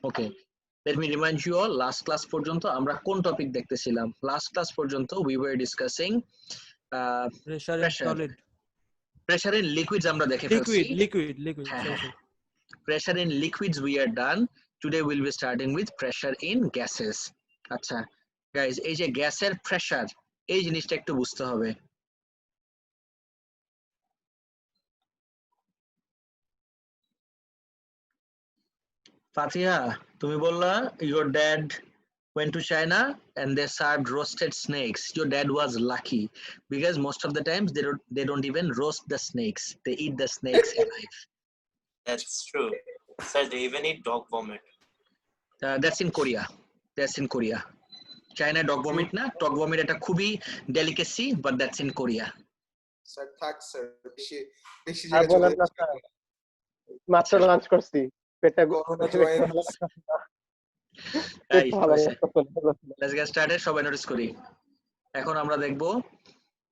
Okay, let me remind you all, last class পর্যন্ত আমরা কোন টপিক দেখতেছিলাম? Last class পর্যন্ত we were discussing pressure in pressure. solid, Pressure in liquids আমরা দেখে ফেলছি। liquid হ্যাঁ, sorry হ্যাঁ। sorry Pressure in liquids we are done. Today we'll be starting with pressure in gases. আচ্ছা guys, এই যে গ্যাসের প্রেসার, এই জিনিসটা একটু বুঝতে হবে। ফাতিহা, তুমি বললা your dad went to China and they served roasted snakes. Your dad was lucky because most of the times they don't even roast the snakes. They eat the snakes alive. That's true. Sir, they even eat dog vomit. That's in Korea. That's in Korea. China dog vomit না, dog vomit এটা খুবই delicacy, but that's in Korea. Sir থাক sir বেশি আর জায়গা বলেন না sir, মাত্র lunch করছি, পেটটা করোনা জয়েন্ট এই হয়েছে। Let's get started. সবাই নোটিস করি। এখন আমরা দেখব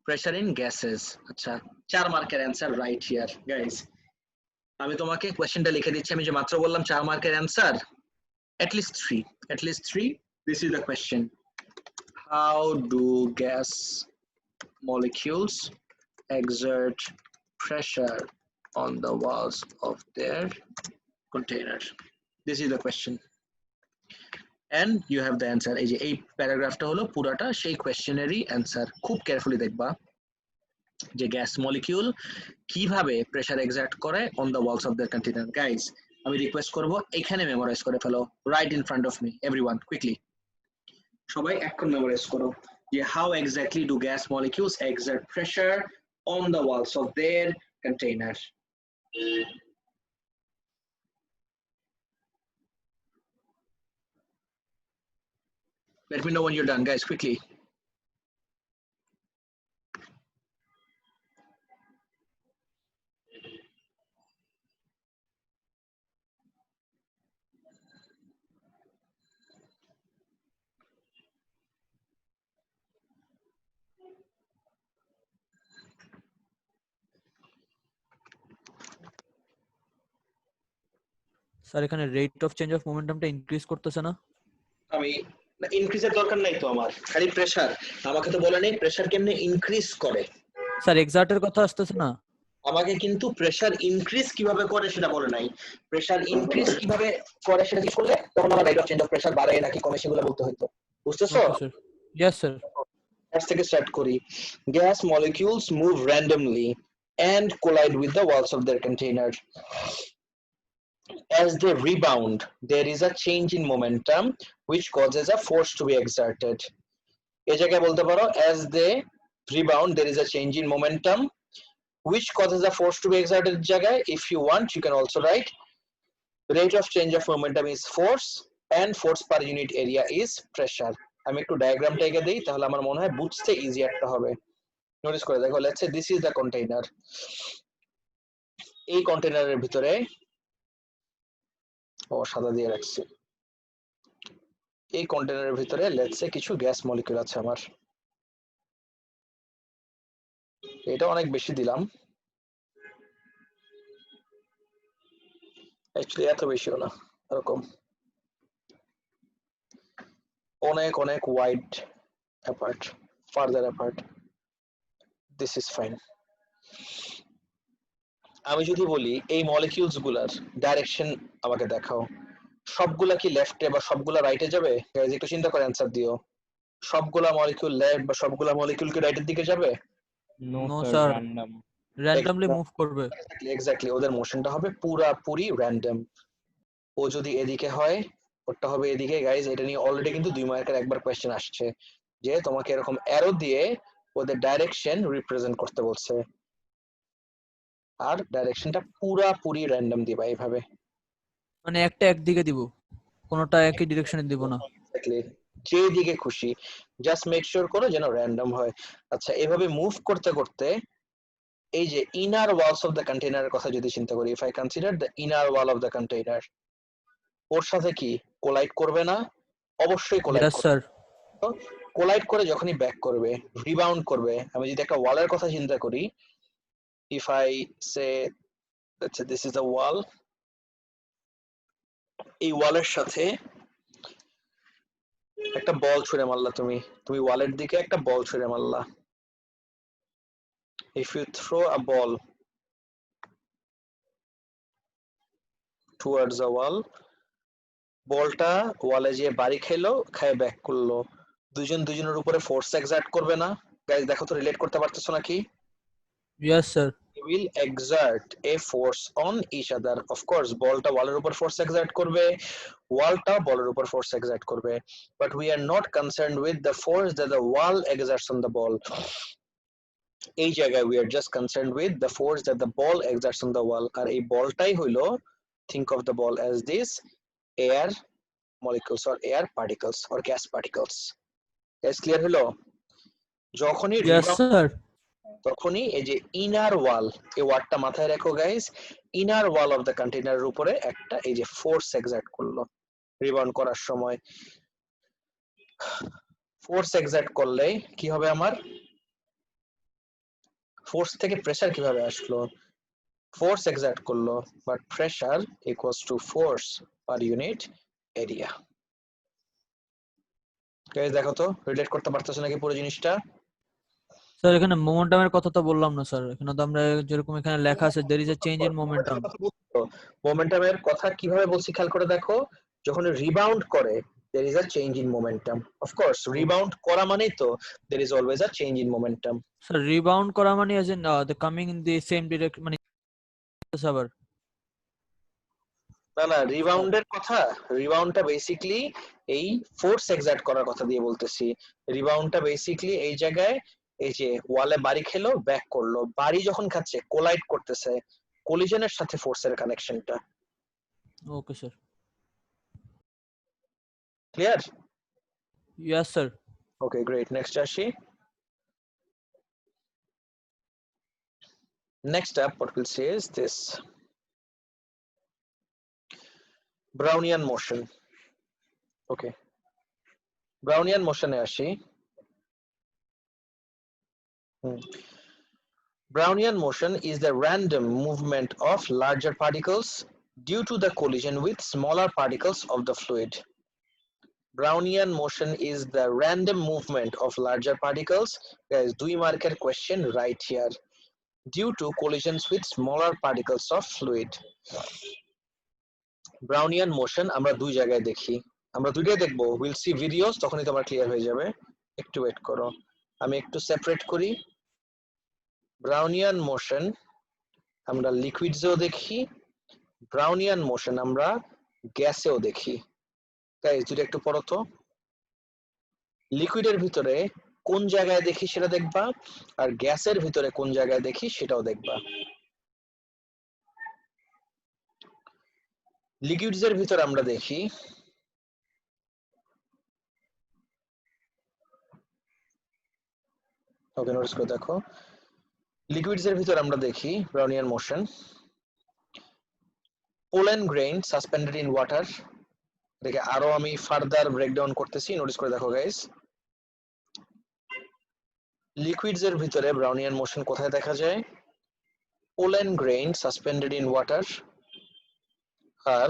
pressure in gases. আচ্ছা 4 মার্কের অ্যানসার রাইট হিয়ার গাইস। আমি তোমাকে কোশ্চেনটা লিখে দিচ্ছি, আমি যে মাত্র বললাম 4 মার্কের answer, at least 3. This is the question. How do gas molecules exert pressure on the walls of their container? This is the question. And you have the answer. এই যে এই প্যারাগ্রাফটা হলো পুরাটা সেই কোশ্চেনেরই অ্যানসার। খুব কেয়ারফুলি দেখবা যে গ্যাস মলিকিউল কিভাবে প্রেসার এক্সার্ট করে on the walls of the container. Guys আমি রিকোয়েস্ট করব এখানে মেমোরাইজ করে ফেলো, right in front of me everyone quickly. সবাই এখন মেমোরাইজ করো যে how exactly do gas molecules exert pressure on the walls of their container. Let me know when you're done, guys, quickly. Sir এখানে rate of change of মোমেন্টামটা increase করতেছে না? আমি ইনক্রিজের দরকার নাই তো, আমার খালি প্রেসার। আমাকে তো বলে নেই প্রেসার কেমনে ইনক্রিজ করে। স্যার এক্সার্টের কথা আসতেছে না? আমাকে কিন্তু প্রেসার ইনক্রিজ কিভাবে করে সেটা বলে নাই। প্রেসার ইনক্রিজ কিভাবে করে সেটা কি করলে তখন আমার rate of change of pressure বাড়ে নাকি কমে সেগুলো বলতে হতো। বুঝতেছো? Okay sir. Yes sir. First থেকে স্টার্ট করি। Gas molecules move randomly and collide with the walls of their container. As they rebound, there is a change in momentum which causes a force to be exerted. এই জায়গায় বলতে পারো as they rebound there is a change in momentum which causes a force to be exerted জায়গায় if you want you can also write rate of change of momentum is force and force per unit area is pressure. আমি একটু ডায়াগ্রামটা এঁকে দেই তাহলে আমার মনে হয় বুঝতে ইজি একটা হবে। নোটিস করে দেখো, let's say this is the container. এই কন্টেইনারের ভিতরে সাদা দিয়ে রাখছি। এই কন্টেইনারের ভিতরে লেটস সে কিছু গ্যাস মলিকিউল আছে আমার। এটা অনেক বেশি দিলাম, অ্যাকচুয়ালি এত বেশিও না, এরকম অনেক অনেক wide apart, further apart. This is fine. আমি যদি বলি এই মলিকিউলস গুলার ডাইরেকশন আমাকে দেখাও, সবগুলা কি লেফটে বা সবগুলা রাইটে যাবে? গাইজ একটু চিন্তা করে অ্যানসার দিও। সবগুলা মলিকিউল লেফট বা সবগুলা মলিকিউল কি রাইটের দিকে যাবে? নো স্যার, র্যান্ডমলি মুভ করবে। এক্স্যাক্টলি, ওদের মোশনটা হবে পুরাপুরি র্যান্ডম। ও যদি এদিকে হয় ওটা হবে এদিকে। গাইজ এটা নিয়ে অলরেডি কিন্তু 2 মার্কের একবার কোশ্চেন আসছে যে তোমাকে এরকম অ্যারো দিয়ে ওদের ডাইরেকশন রিপ্রেজেন্ট করতে বলছে, আর ডাইরেকশনটা পুরাপুরি র্যান্ডম দিবা এইভাবে, মানে একটা একদিকে দিব, কোনটা একই ডিরেকশনে দিব না। এক্স্যাক্টলি, যেদিকে খুশি জাস্ট মেক শিওর করো যেন র্যান্ডম হয়। আচ্ছা এভাবে মুভ করতে করতে এই যে ইনার ওয়ালস অফ দ্য কন্টেইনারের কথা যদি চিন্তা করি, if I consider the inner wall of the container, ওর সাথে কি কোলাইড করবে না? অবশ্যই কোলাইড ইয়েস স্যার। করবে। কোলাইড করে যখনই ব্যাক করবে, রিবাউন্ড করবে। আমি যদি একটা ওয়ালের কথা চিন্তা করি, if I say let's say this is the wall, এই ওয়ালের সাথে একটা বল ছুঁড়ে মারলা, তুমি ওয়ালের দিকে একটা বল ছুঁড়ে মারলা। if you throw a ball towards a wall, বলটা ওয়ালে যে বাড়ি খেলো, খায় ব্যাক করলো, দুজন দুজনের উপরে ফোর্স এক্সার্ট করবে না? গাইস দেখো তো রিলেট করতে পারতেছো নাকি? Yes, sir. They will exert a force on each other. Of course, বলটা ওয়ালের উপর ফোর্স এক্সার্ট করবে, ওয়ালটা বলের উপর ফোর্স এক্সার্ট করবে, but we are not concerned with the force that the wall exerts on the ball. এই জায়গায় we are just concerned with the force that the ball exerts on the wall. আর এই বলটাই হইলো, think of the ball as this air molecules or air particles or gas particles. Guys clear হলো? যখনই Yes, rebound, sir. তখনই এই যে inner ওয়াল, এই ওয়ার্ডটা মাথায় রাখো guys, inner wall of the কন্টেইনারের উপরে একটা এই যে ফোর্স এক্সার্ট করলো রিবাউন্ড করার সময়। ফোর্স এক্সার্ট করলে কি হবে আমার? ফোর্স থেকে প্রেসার কিভাবে আসলো? ফোর্স এক্সার্ট করলো, but pressure equals to force per unit area. Guys দেখো তো রিলেট করতে পারতেছো নাকি পুরো জিনিসটা? স্যার এখানে মোমেন্টামের কথা তো বললাম না স্যার, এখানে তো আমরা যেরকম এখানে লেখা আছে there is a change in momentum. মোমেন্টামের কথা কিভাবে বলছি খেয়াল করে দেখো, যখন রিবাউন্ড করে there is a change in momentum. Of course, rebound করা মানেই তো there is always a change in momentum. Sir rebound করা মানে as in the coming in the same direction মানে আবার না রিবাউন্ডের কথা, রিবাউন্ডটা বেসিক্যালি এই ফোর্স এক্সার্ট করার কথা দিয়ে বলতেছি। রিবাউন্ডটা বেসিক্যালি এই জায়গায় এই যে ওয়ালে বাড়ি খেলো ব্যাক করলো, বাড়ি যখন খাচ্ছে কোলাইড করতেছে, কোলিশনের সাথে ফোর্সের কানেকশনটা। Okay sir. Clear? Yes, sir. Okay great, next আসি। Next up, what we'll see is this Brownian motion. Okay, Brownian motion এ আসি। Brownian motion is the random movement of larger particles due to the collision with smaller particles of the fluid. Brownian motion is the random movement of larger particles. Guys, 2 marker question right here. Due to collisions with smaller particles of fluid. Brownian motion আমরা দুই জায়গায় দেখি, আমরা দুইটাই দেখবো, will see videos, তখনই তোমার clear হয়ে যাবে। একটু ওয়েট করো, আমি একটু সেপারেট করি। Brownian motion আমরা লিকুইডসেও দেখি, Brownian motion আমরা গ্যাসেও দেখি। গাইস দুটো একটু পড়ো তো, লিকুইডের ভিতরে কোন জায়গায় দেখি সেটা দেখবা, আর গ্যাসের ভিতরে কোন জায়গায় দেখি সেটাও দেখবা। লিকুইডস এর ভিতরে আমরা দেখি ওকে নোটিস করে দেখো, লিকুইডস এর ভিতরে আমরা দেখি Brownian motion pollen grain suspended in water। এটাকে আরো আমি ফার্দার ব্রেকডাউন করতেছি, নোটিস করে দেখো গাইস। লিকুইডস এর ভিতরে Brownian motion কোথায় দেখা যায়? pollen grain suspended in water। আর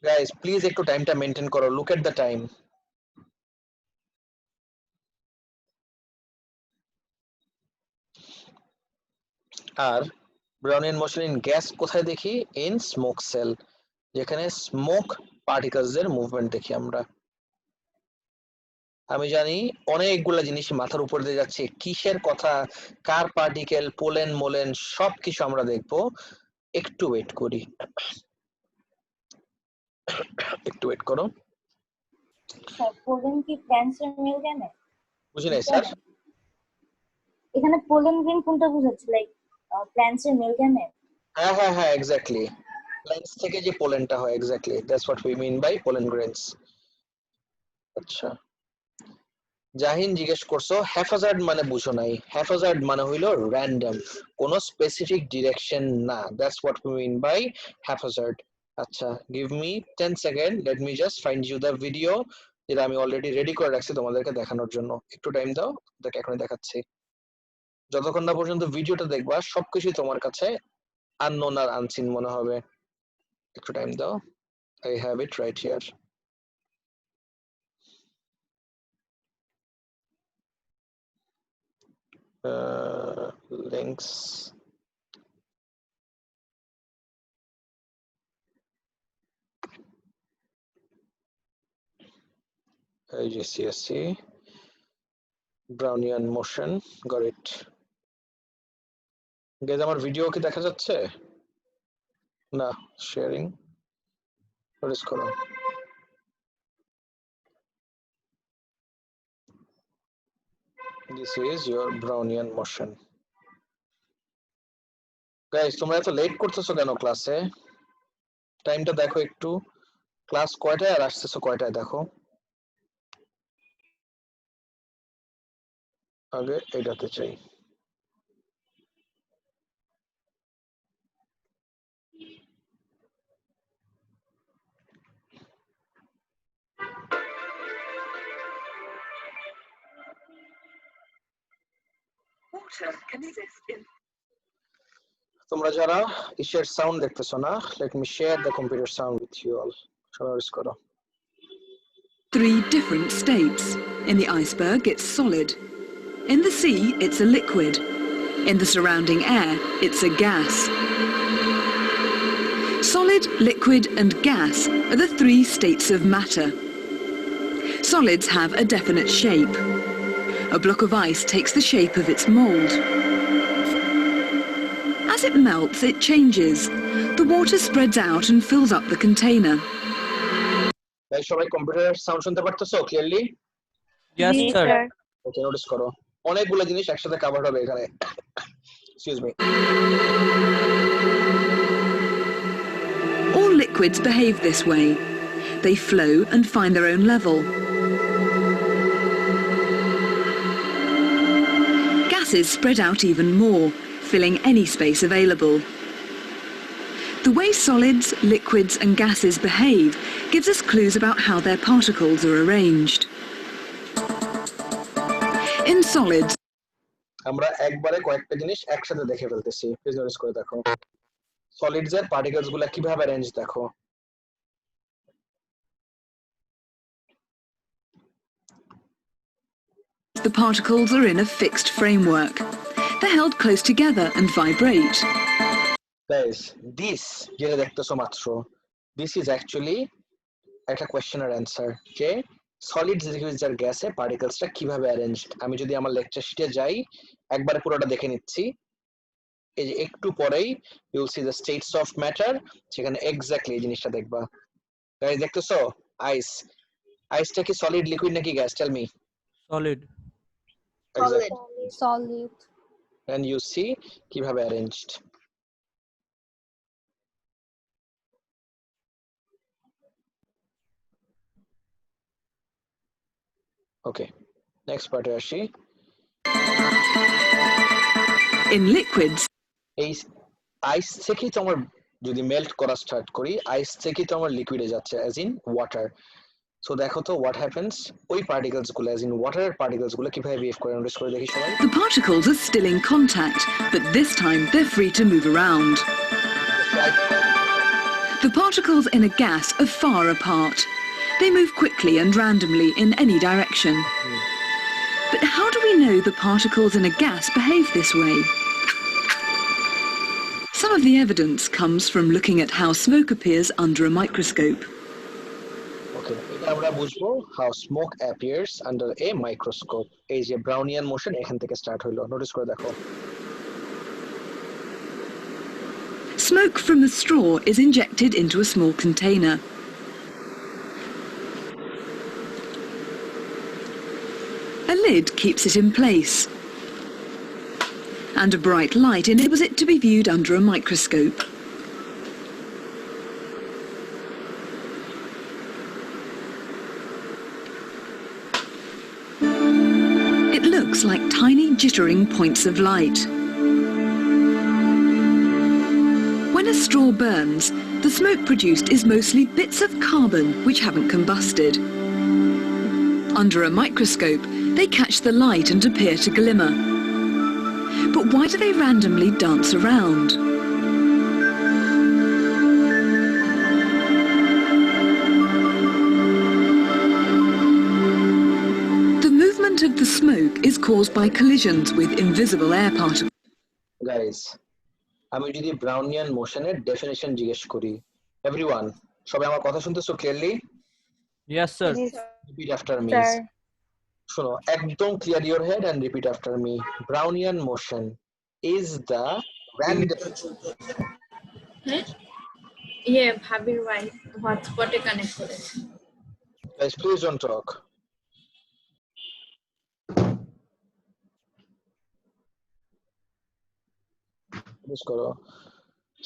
গাইস প্লিজ একটু টাইমটা মেইনটেইন করো, লুক এট দ্য টাইম। আর Brownian motion in gas কোথায় দেখি? in smoke cell, যেখানে স্মোক পার্টিকেলস এর মুভমেন্ট দেখি আমরা। আমি জানি অনেকগুলা জিনিস মাথার উপর দিয়ে যাচ্ছে, কিসের কথা, কার পার্টিকেল, পোলেন মোলেন সবকিছু আমরা দেখবো, একটু ওয়েট করি, একটু ওয়েট করো। স্যার পোলেন কি প্ল্যান্টসের মেল কেনে? বুঝি নাই স্যার, এখানে পোলেন গ্রেন কোনটা বোঝাচ্ছে, লাইক প্ল্যান্টসের মেল কেনে? হ্যাঁ হ্যাঁ হ্যাঁ এক্স্যাক্টলি, প্ল্যান্টস থেকে যে পোলেনটা হয়, exactly that's what we mean by pollen grains. আচ্ছা জাহিন জিজ্ঞেস করছো হ্যাফাজার্ড মানে বুঝো নাই, হ্যাফাজার্ড মানে হইলো র্যান্ডম, কোনো স্পেসিফিক ডিরেকশন না, that's what we mean by haphazard. আচ্ছা give me 10 second, let me just find you the video, যেটা আমি অলরেডি রেডি করে রাখছি তোমাদেরকে দেখানোর জন্য। একটু টাইম দাও, তোমাদেরকে এখনই দেখাচ্ছি। যতক্ষণ না পর্যন্ত ভিডিওটা দেখবা সবকিছুই তোমার কাছে আননোন আর আনসিন মনে হবে। একটু টাইম দাও। I have it right here. Links. AGCSC. Brownian motion. Got it. Guys, আমার ভিডিও কি দেখা যাচ্ছে? না, sharing. Notice করো। This is your Brownian motion. Guys, তোমরা এত লেট করতেছো কেন ক্লাসে? টাইমটা দেখো একটু। ক্লাস কয়টায় আর আসতেছো কয়টায় দেখো। আগে এটাতে চাই। তোমরা যারা ইশের সাউন্ড দেখতেছো না, let me share the computer sound with you all. সবাই করো। 3 different states. In the iceberg, it's solid. In the sea, it's a liquid. In the surrounding air, it's a gas. Solid, liquid, and gas are the 3 states of matter. Solids have a definite shape. A block of ice takes the shape of its mold. As it melts, it changes. The water spreads out and fills up the container. তাই সবাই computer sound শুনতে পারতেছো clearly? Yes, sir. ওকে, notice করো। অনেকগুলো জিনিস একসাথে cover হবে এখানে। Excuse me. All liquids behave this way. They flow and find their own level. Gases spread out even more, filling any space available. The way solids, liquids and gases behave gives us clues about how their particles are arranged. In solids, আমরা একবারে কয়েকটা জিনিস একসাথে দেখে ফেলতেছি। Please notice করে দেখো। Solids এর পার্টিকেলস গুলো কিভাবে অ্যারেঞ্জ দেখো। the particles are in a fixed framework. They're held close together and vibrate. Guys, this যেটা দেখতেছো মাত্র, this is actually একটা কোয়েশ্চেনের অ্যান্সার যে সলিডস, লিকুইডস আর গ্যাসে পার্টিকেলসটা কিভাবে অ্যারেঞ্জড। আমি যদি আমার লেকচার শিটে যাই, একবারে পুরোটা দেখে নিচ্ছি। এই যে একটু পরেই you will see the states of matter, সেখানে এক্স্যাক্টলি এই জিনিসটা দেখবা। গাইস দেখতেছো আইস, আইসটা কি সলিড, লিকুইড নাকি gas? Tell me. Solid. Solid. And you see কিভাবে অ্যারেঞ্জড। ওকে, নেক্সট পার্টে আসি। In liquids, এই আইস থেকে তো আমার যদি মেল্ট করা স্টার্ট করি, আইস থেকে তো আমার লিকুইডে যাচ্ছে অ্যাজ ইন ওয়াটার। সো দেখো তো হোয়াট হ্যাপেন্স, ওই পার্টিকেলস গুলো অ্যাজ ইন ওয়াটারের পার্টিকেলস গুলো কিভাবে বিহেভ করে নোটিস করে দেখি সবাই। the particles are still in contact, but this time they're free to move around. The particles in a gas are far apart. They move quickly and randomly in any direction. But how do we know the particles in a gas behave this way? Some of the evidence comes from looking at how smoke appears under a microscope. ওকে, এটা আমরা বুঝবো how smoke appears under a microscope. এই যে Brownian motion এখান থেকে start হলো, notice করে দেখো। Smoke from the straw is injected into a small container. A lid keeps it in place, and a bright light enables it to be viewed under a microscope. It looks like tiny jittering points of light. When a straw burns, the smoke produced is mostly bits of carbon which haven't combusted. Under a microscope, they catch the light and appear to glimmer. But why do they randomly dance around? The movement of the smoke is caused by collisions with invisible air particles. Guys আমি যদি Brownian মোশনের definition জিজ্ঞেস করি, everyone সবাই আমার কথা শুনতেছো clearly? Yes, sir. Repeat after me. Sir শোনো, একদম clear your head and repeat after me. Brownian motion is the random ইয়ে ভাবির ওয়াইফ হটস্পটে কানেক্ট করেছে। guys please don't talk. Notice করো।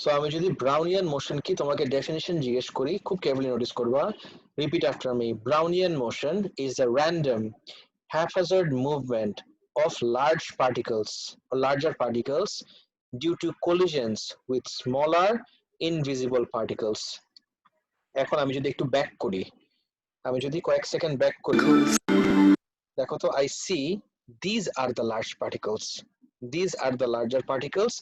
সো আমি যদি ব্রাউনিয়ান মোশন কি তোমাকে ডেফিনিশন জিজ্ঞেস করি, খুব কেয়ারফুলি নোটিস করবা। Repeat after me. Brownian motion is the random haphazard movement of large particles or larger particles due to collisions with smaller invisible particles. এখন আমি যদি একটু ব্যাক করি, আমি যদি কয়েক সেকেন্ড ব্যাক করি, দেখো তো I see these are the large particles. These are the larger particles.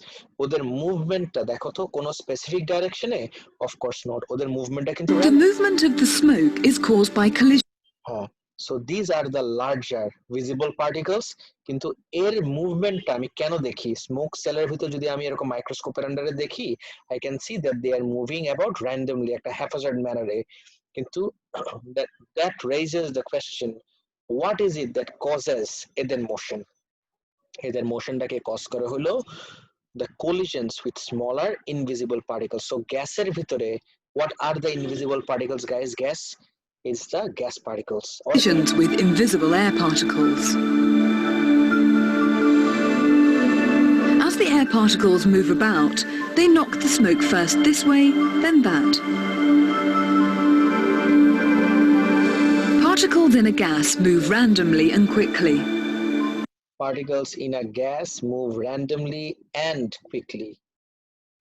ওদের মুভমেন্টটা দেখো তো কোন স্পেসিফিক ডাইরেকশনে? Of course not. ওদের মুভমেন্টটা কিন্তু The movement of the smoke is caused by collision. হ্যাঁ। So this are the larger visible particles. কিন্তু এর মুভমেন্টটা আমি কেন দেখি? স্মোক সেলের ভিতর যদি আমি এরকম মাইক্রোস্কোপের আন্ডারে দেখি, I can see that they are moving about randomly, একটা হ্যাফাজার্ড ম্যানারে। কিন্তু that raises the question, what is it that causes এদের মোশন? এদের মোশনটাকে কজ করে হলো the collisions with smaller invisible particles. So গ্যাসের ভিতরে what are the invisible particles, guys? Gas is the gas particles. Collisions with invisible air particles. As the air particles move about, they knock the smoke first this way, then that. Particles in a gas move randomly and quickly. Particles in a gas move randomly and quickly.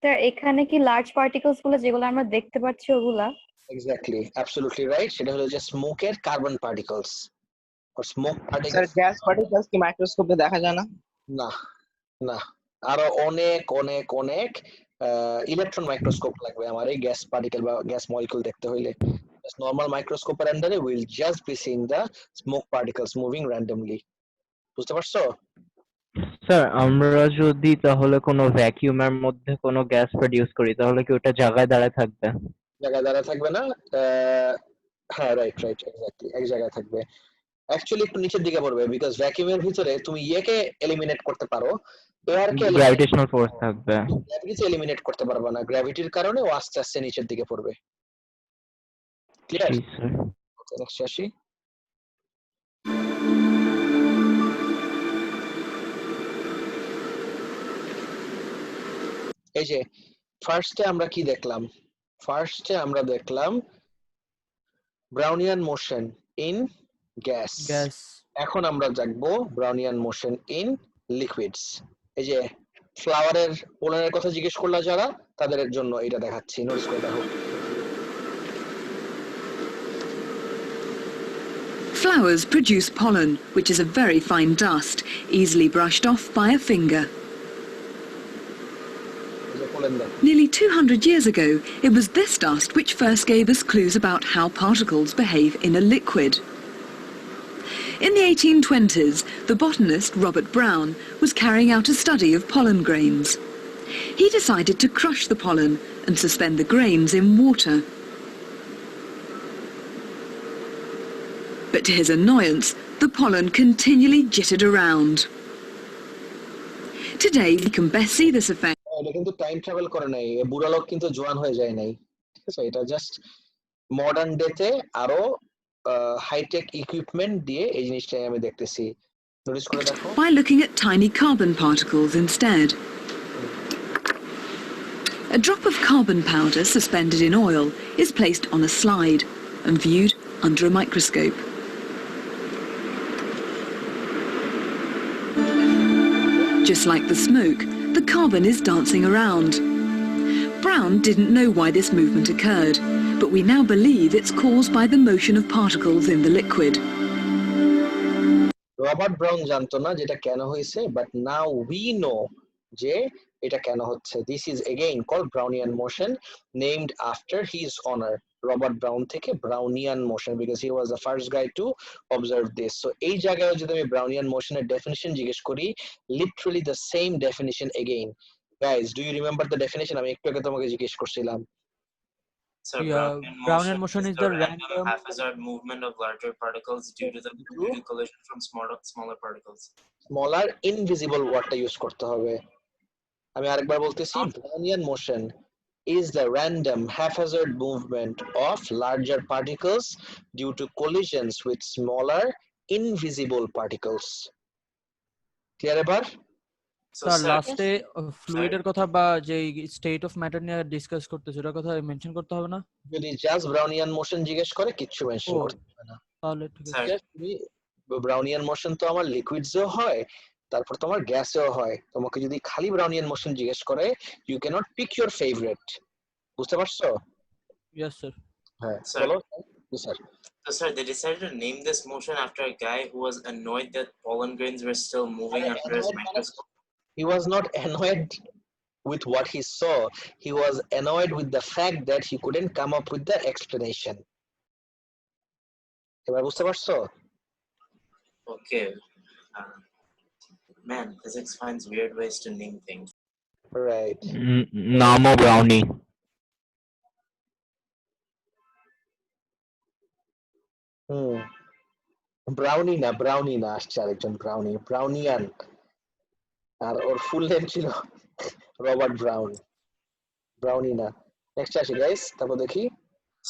Sir এখানে কি large particles গুলো যেগুলো আমরা দেখতে পাচ্ছি ওগুলা? Exactly, absolutely right. সেটা হলো যে স্মোকের carbon particles or smoke sir particles. Gas particles কি মাইক্রোস্কোপে দেখা যায় না? না না, আরো অনেক অনেক অনেক ইলেকট্রন মাইক্রোস্কোপ লাগবে আমার এই গ্যাস পার্টিকেল বা গ্যাস মলিকিউল দেখতে হইলে। নর্মাল মাইক্রোস্কোপের আন্ডারে will just be seeing the smoke particles moving randomly. বুঝতে পারছো? স্যার আমরা যদি তাহলে কোনো ভ্যাকিউমের মধ্যে কোনো গ্যাস প্রডিউস করি তাহলে কি ওটা জায়গায় দাঁড়ায় থাকবে? জায়গায় দাঁড়ায় থাকবে না। হ্যাঁ রাইট রাইট এক্স্যাক্টলি, এক জায়গায় থাকবে। অ্যাকচুয়ালি একটু নিচের দিকে পড়বে, বিকজ ভ্যাকিউমের ভিতরে তুমি ইয়েকে এলিমিনেট করতে পারো, এয়ারকে গ্র্যাভিটেশনাল ফোর্স থাকবে। গ্র্যাভিটিকে এলিমিনেট করতে পারবে না। গ্র্যাভিটির কারণে ও আস্তে আস্তে নিচের দিকে পড়বে। ক্লিয়ার? জি স্যার। ওকে, নেক্সট আসি। এই যে ফার্স্টে আমরা কি দেখলাম? ফার্স্টে আমরা দেখলাম Brownian motion in gas. Gas. এখন আমরা দেখবো ব্রাউনিয়ান মোশন ইন লিকুইডস। এই যে ফ্লাওয়ারের পোলেনের কথা জিজ্ঞেস করলা যারা, তাদের জন্য এটা দেখাচ্ছি, নোটিস করে দেখো। Flowers produce pollen, which is a very fine dust, easily brushed off by a finger. এই যে পোলেন দেখো। Nearly 200 years ago, it was this dust which first gave us clues about how particles behave in a liquid. In the 1820s, the botanist Robert Brown was carrying out a study of pollen grains. He decided to crush the pollen and suspend the grains in water. But to his annoyance, the pollen continually jittered around. Today, we can best see this effect. এটা কিন্তু time travel করে নাই, বুড়া লোক কিন্তু জোয়ান হয়ে যায় নাই, ঠিক আছে? এটা জাস্ট মডার্ন ডেতে আরো হাইটেক ইকুইপমেন্ট দিয়ে এই জিনিসটাই আমি দেখতেছি। নোটিস করে দেখো। By looking at tiny carbon particles instead. A drop of carbon powder suspended in oil is placed on a slide and viewed under a microscope. Just like the smoke, the carbon is dancing around. Brown didn't know why this movement occurred, but we now believe it's caused by the motion of particles in the liquid. Robert brown জানতো না যেটা কেন হয়েছে, but now we know যে এটা কেন হচ্ছে। This is again called Brownian motion, named after his honour, Robert Brown থেকে Brownian motion, because he was the first guy to observe this. So এই জায়গায় যদি আমি ব্রাউনিয়ান মোশনের ডেফিনিশন জিজ্ঞেস করি, literally the same definition again. Guys, do you remember the definition? আমি একটু আগে তোমাকে জিজ্ঞেস করছিলাম। So Yeah, Brownian motion is the random random haphazard movement of larger particles due to collision from smaller particles. Smaller invisible ওয়ার্ডটা use করতে হবে। আমি আরেকবার বলতেছি, Brownian motion is the random haphazard movement of larger particles due to collisions with smaller invisible particles. Clear এবার? So, sir sir, লাস্টে ফ্লুইডের কথা বা যে স্টেট অফ ম্যাটার নিয়ে ডিসকাস করতেছে ওটার কথা মেনশন করতে হবে না? যদি জাস্ট ব্রাউনিয়ান মোশন জিজ্ঞেস করে কিচ্ছু মেনশন ও, করতে হবে না। তাহলে ঠিক আছে। sir, Just তুমি ব্রাউনিয়ান মোশন তো আমার লিকুইডসেও হয়, তারপর তোমার গ্যাসেও হয়। তোমাকে যদি খালি ব্রাউনিয়ান মোশন জিজ্ঞেস করে, you can't pick your favourite. বুঝতে পারছো? Yes sir. হ্যাঁ, Sir. বলো sir. so sir, they decided to name this motion after a guy who was annoyed that pollen grains were still moving under his microscope. He was not annoyed with what he saw. He was annoyed with the fact that he couldn't come up with the explanation. এবার বুঝতে পারছো? Okay. Man, physics finds weird ways to name things. Right. নামও brownie. Brownie না আসছে আরেকজন Brownian, আর ওর full name ছিল Robert brownie না। Next আসি গাইস, তারপর দেখি।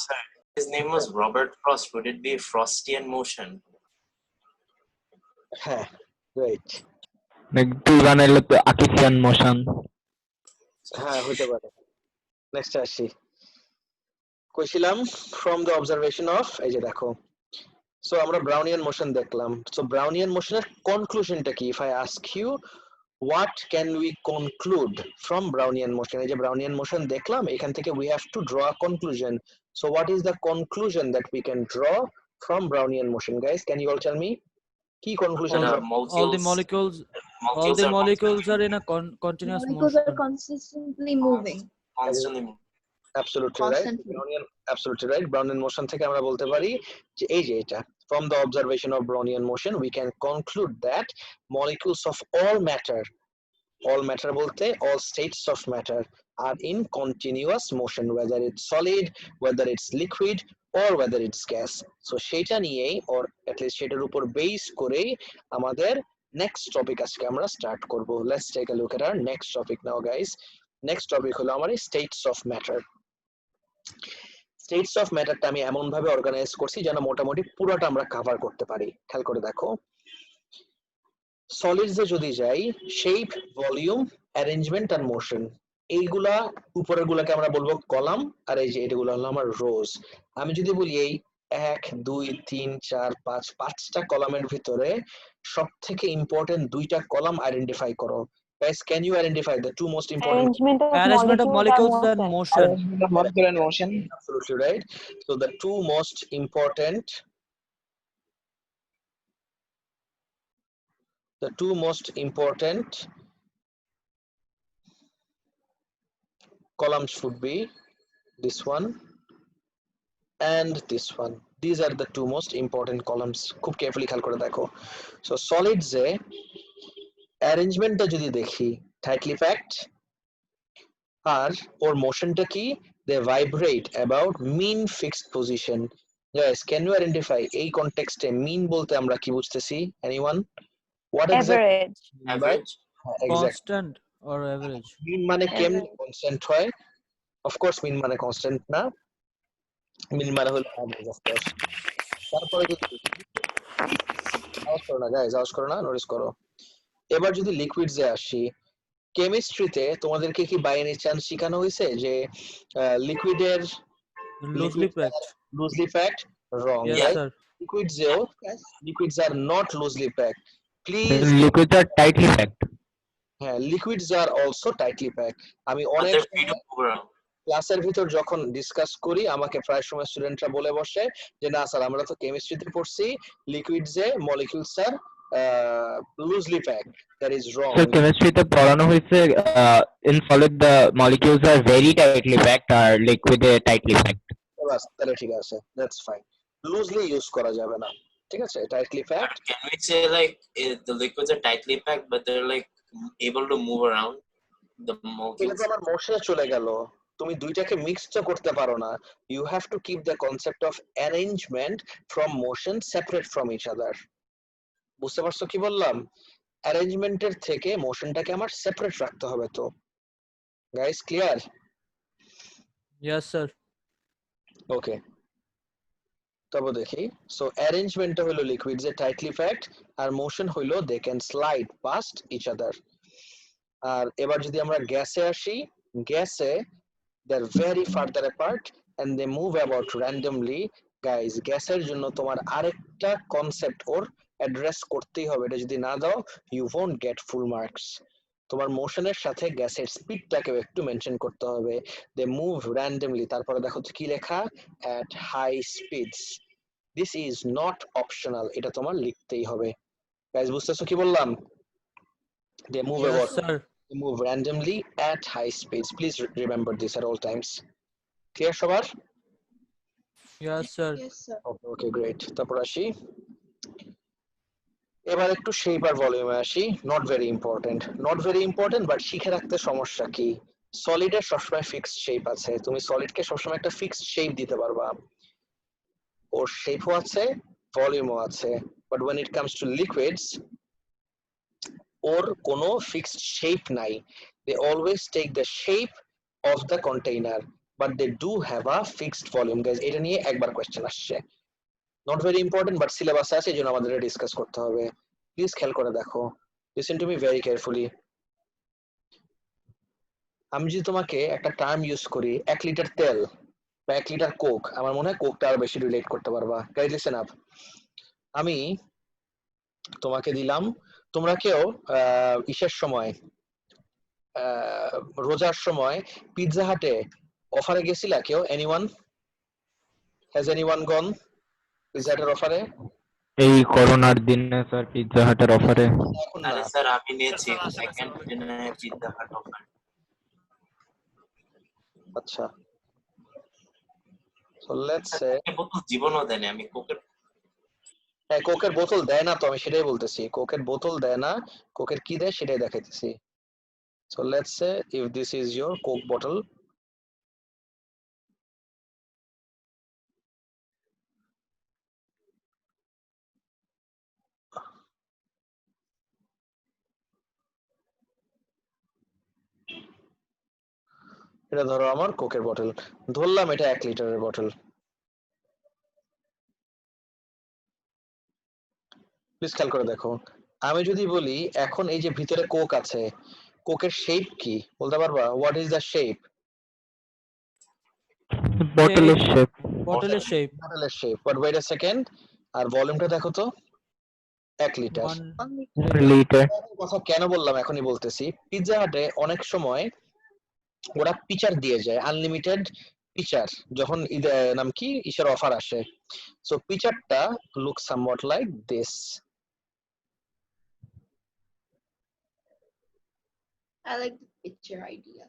Sir, his name was Robert Frost. Would it be Frostian motion? হ্যাঁ, রাইট। তুই বানাইলে তো আকিফিয়ান মোশন। হ্যাঁ, হতে পারে। নেক্সট আসি, কইছিলাম ফ্রম দ্য অবজারভেশন অফ, এই যে দেখো। সো আমরা ব্রাউনিয়ান মোশন দেখলাম। সো ব্রাউনিয়ান মোশনের কনক্লুশনটা কি? If I ask you what can we conclude from Brownian motion? এই যে ব্রাউনিয়ান মোশন দেখলাম, এখান থেকে we have to draw a conclusion. So what is the conclusion that we can draw from Brownian motion, guys? Can you all tell me? Key conclusion. All the molecules are in a continuous Molecules motion. are consistently moving. Constantly moving. Absolutely Constantly. right. Absolutely right. Brownian motion থেকে আমরা বলতে পারি যে এই যে এটা, from the observation of Brownian motion we can conclude that molecules of all matter বলতে all states of matter are in continuous motion, whether it's solid, whether it's liquid, or whether it's gas. So সেটা নিয়েই, or at least সেটার উপর base করেই আমাদের next topic আজকে আমরা start করব। Let's take a look at our next topic now, guys. Next topic হলো আমাদের states of matter. States of ম্যাটারটা আমি এমন ভাবে অর্গানাইজ করছি যেন মোটামুটি পুরোটা আমরা কভার করতে পারি। খেয়াল করে দেখো, সলিডসে যদি যাই, শেপ, ভলিউম, অ্যারেঞ্জমেন্ট আর মোশন, এইগুলা উপরের গুলাকে আমরা বলবো কলাম, আর এই যে এগুলো হলো আমার রোজ। আমি যদি বলি এই 1 2 3 4 5 5টা কলামের ভিতরে সব থেকে ইম্পর্টেন্ট 2টা কলাম আইডেন্টিফাই করো। Guys, can you identify the two most important? Arrangement of molecules and motion. Molecule and motion. Absolutely right. So the two most important columns should be this one and this one. These are the two most important columns. খুব carefully খেয়াল করে দেখো। So solids এ arrangement টা যদি দেখি, tightly packed, আর ওর মোশনটা কি? They vibrate about mean fixed position. Guys, can you identify এই কনটেক্সটে mean বলতে আমরা কি বুঝতেছি? Anyone? What Average. Average. Exactly. Constant or average? mean মানে কেমনে কনস্ট্যান্ট হয়? Of course mean মানে কনস্ট্যান্ট না, mean মানে হলো average, of course. তারপরে যদি আওয়াজ করো না গাইস, আওয়াজ করো না, নোটিস করো। এবার যদি লিকুইডস এ আসি, কেমিস্ট্রিতে তোমাদেরকে কি বাই এনি চান্স শেখানো হয়েছে যে লিকুইডের loosely packed? Wrong. Yes sir. Liquids are not loosely packed, please. Liquids are tightly packed. হ্যাঁ, liquids are also tightly packed. আমি But অনেক they're free to move around. ক্লাসের ভিতর যখন ডিসকাস করি, আমাকে প্রায় সময় স্টুডেন্টরা বলে বসে যে না স্যার, আমরা তো কেমিস্ট্রিতে পড়ছি লিকুইডস এ molecules are loosely packed. That is wrong. Sir কেমিস্ট্রিতে পড়ানো হয়েছে in solid the molecules are very tightly packed R liquid tightly packed. বাস, তাহলে ঠিক আছে, that's fine. Loosely use করা যাবে না, ঠিক আছে, tightly But packed. can we say like the liquids are tightly packed, but they're like able to move around the এটা molecules? তো আমার মোশনে চলে গেল, তুমি দুইটাকে মিক্স তো করতে পারো না। You have to keep the concept of arrangement from motion separate from each other. বুঝতে পারছো কি বললাম? অ্যারেঞ্জমেন্টের থেকে মোশনটাকে আমার সেপারেট রাখতে হবে। তো guys clear? Yes, sir. Okay, তবে দেখি। সো অ্যারেঞ্জমেন্টটা হলো লিকুইডস এ টাইটলি প্যাকড, আর মোশন হলো they can slide past each other. আর এবার যদি আমরা গ্যাসে আসি, গ্যাসে they are very farther apart and they move about randomly. Guys গ্যাসের জন্য তোমার আরেকটা কনসেপ্ট ওর অ্যাড্রেস করতেই হবে, এটা যদি না দাও you won't get full marks. তোমার মোশনের সাথে গ্যাসের স্পিডটাকেও একটু মেনশন করতে হবে। দে মুভ র্যান্ডমলি, তারপরে দেখো তো কি লেখা, at high speeds. This is not optional, এটা তোমার লিখতেই হবে। গাইস বুঝতেছো কি বললাম? They move Yes, about, sir. move randomly at high speeds. Please remember this at all times. Clear সবার? Yes, sir. Yes, sir. Okay, okay, great. তারপর আসি, এবার একটু শেপ আর ভলিউমে আসি। Not very important, not very important, but শিখে রাখতে সমস্যা কি? সলিডের সবসময় ফিক্সড শেপ আছে, তুমি সলিডকে সবসময় একটা ফিক্সড শেপ দিতে পারবা, ওর শেপও আছে, ভলিউমও আছে। But when it comes to liquids, ওর কোনো ফিক্সড শেপ নাই। They always take the shape of the container, but they do have a fixed volume. Guys, এটা নিয়ে একবার কোশ্চেন আসছে, নট ভেরি ইম্পর্টেন্ট বাট সিলেবাসে আছে, এই জন্য আমাদের ডিসকাস করতে হবে। প্লিজ খেয়াল করে দেখো, listen to me very carefully. আমি যদি তোমাকে একটা টার্ম ইউজ করি 1 লিটার তেল বা 1 লিটার কোক, আমার মনে হয় কোকটা আরো বেশি রিলেট করতে পারবা। গাইজ লিসেন আপ, আমি তোমাকে দিলাম, তোমরা কেউ ইসের সময় রোজার সময় পিৎজা হাটে অফারে গেছিলা কেউ? Anyone? Has anyone gone pizza হাটের অফারে? এই করোনার দিনে স্যার পিৎজা হাটের অফারে এখন না, আরে স্যার আমি নিয়েছি, I can't deny Pizza Hut offer. আচ্ছা, সো লেটস সে কোকের বোতল জীবনও দেয়নি আমি কোকের। কোকের বোতল দেয় না তো, আমি সেটাই বলতেছি, কোকের বোতল দেয় না, কোকের কি দেয় সেটাই দেখাইতেছি। So let's say if this is your Coke bottle, এটা ধরো আমার কোকের বটল, ধরলাম এটা 1 লিটারের বটল। প্লিজ খেয়াল করে দেখো, আমি যদি বলি এখন এই যে ভিতরে কোক আছে, কোকের শেপ কি বলতে পারবা? What is the shape? বটলের শেপ Bottle shape. বটলের shape. But wait a second, আর ভলিউমটা দেখো তো, 1 লিটার। 1 লিটার কথা কেন বললাম এখনই বলতেছি, পিৎজা হাটে অনেক সময় ওরা পিচার দিয়ে যায়, আনলিমিটেড পিচার, যখন নাম কি ইসের অফার আসে। সো পিচারটা look somewhat like this. I like the picture idea.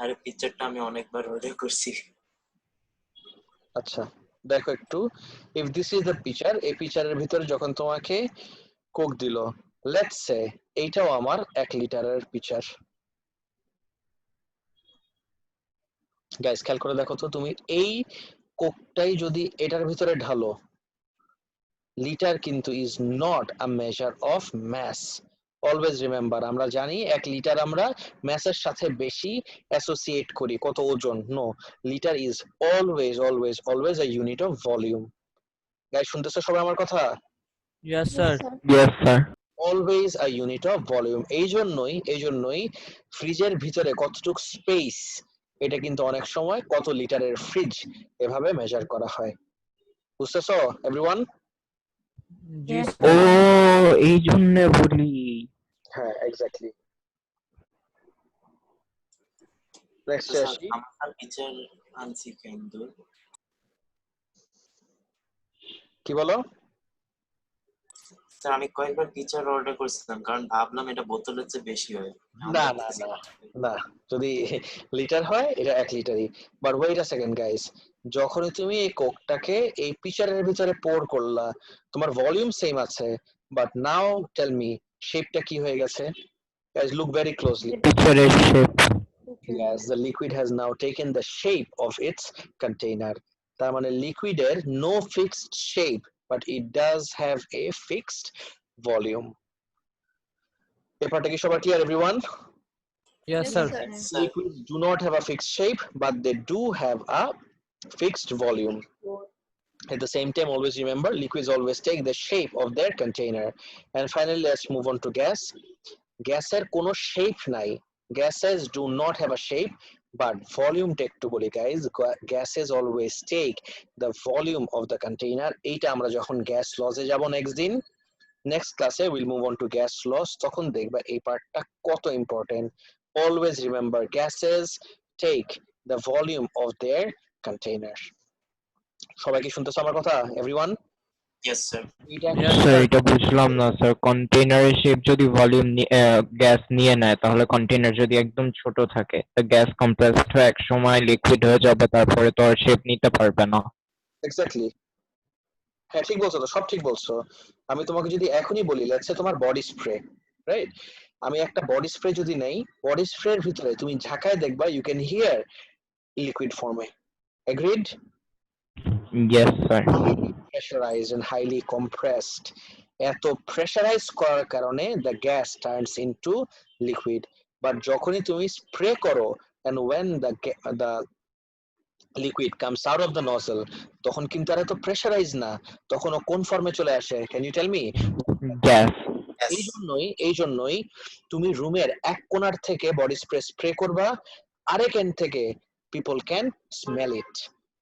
আরে পিকচারটা আমি অনেকবার অর্ডার করছি। আচ্ছা দেখো একটু, if this is the pitcher, এই পিচারের ভিতরে যখন তোমাকে কোক দিল, লেটস সে এইটাও আমার 1 লিটারের পিচার। গাইস খেয়াল করে দেখো তো, তুমি এই কোকটাই যদি এটার ভিতরে ঢালো, লিটার কিন্তু is not a measure of mass. Always remember, আমরা জানি 1 লিটার আমরা ম্যাসের সাথে বেশি অ্যাসোসিয়েট করি, কত ওজন। No, litre is always always always a unit of volume. Guys শুনতেছো সবাই আমার কথা? Yes, sir. Yes sir always a unit of volume. এই জন্যই ফ্রিজের ভিতরে কতটুক স্পেস, এটা কিন্তু অনেক সময় কত লিটারের ফ্রিজ এভাবে মেজার করা হয়। বুঝতেছো এভরিওয়ান? Yes, ও sir. এই জন্য বলি হ্যাঁ এক্স্যাক্টলি। নেক্সট তো স্যার আসি, আমার পিকচার আনছি কিন্তু কি বলো? স্যার আমি কয়েকবার পিচার অর্ডার করছিলাম কারণ ভাবলাম এটা বোতলের চেয়ে বেশি হয় না না না না, যদি লিটার হয় এটা 1 লিটারই। But wait a second guys, যখনই তুমি এই কোকটাকে এই পিচারের ভিতরে পোর করলা, তোমার ভলিউম সেম আছে, বাট নাও টেল মি শেপটা কি হয়ে গেছে? Guys look very closely. পিকচারের shape. Yes, the liquid has now taken the shape of its container. তার মানে লিকুইডের no fixed shape, but it does have a fixed volume. ব্যাপারটা কি সবার clear everyone? Yes, sir. Liquids do not have a fixed shape, but they do have a fixed volume. At the same time, always remember, liquids always take the shape of their container. And finally, let's move on to gas. Gasের কোনো shape নাই. Gases do not have a shape, but volume take to বলি guys. Gases always take the volume of the container. এইটা আমরা যখন gas laws এ যাব next class we'll move on to gas laws, তখন দেখবা এই পার্টটা কত important. Always remember, gases take the volume of their container. সবাই কি শুনতেছো আমার কথা এভরিওয়ান? ইয়েস স্যার স্যার এটা বুঝলাম না স্যার, কন্টেইনারের শেপ যদি ভলিউম গ্যাস নিয়ে নেয় তাহলে কন্টেইনার যদি একদম ছোট থাকে তো গ্যাস কম্প্রেসড হয়ে এক সময় লিকুইড হয়ে যাবে, তারপরে তো আর শেপ নিতে পারবে না। এক্স্যাক্টলি, হ্যাঁ ঠিক বলছো, তো সব ঠিক বলছো। আমি তোমাকে যদি এখনই বলি লেটস সে তোমার বডি স্প্রে, রাইট? আমি একটা বডি স্প্রে যদি নেই, বডি স্প্রের ভিতরে তুমি ঝাঁকায় দেখবা ইউ ক্যান হিয়ার লিকুইড ফর্মে। Agreed? Yes sir. Pressurized and highly compressed. এত প্রেসারাইজ করার কারণে the gas turns into liquid. But যখনই তুমি স্প্রে করো and when the liquid comes out of the nozzle, তখন কিন্তু আর এত প্রেসারাইজ না, তখন ও কোন ফর্মে চলে আসে? Can you tell me? Gas. এই জন্যই তুমি রুমের এক কোণার থেকে বডি স্প্রে করবা, আরেক এন্ড থেকে people can smell it.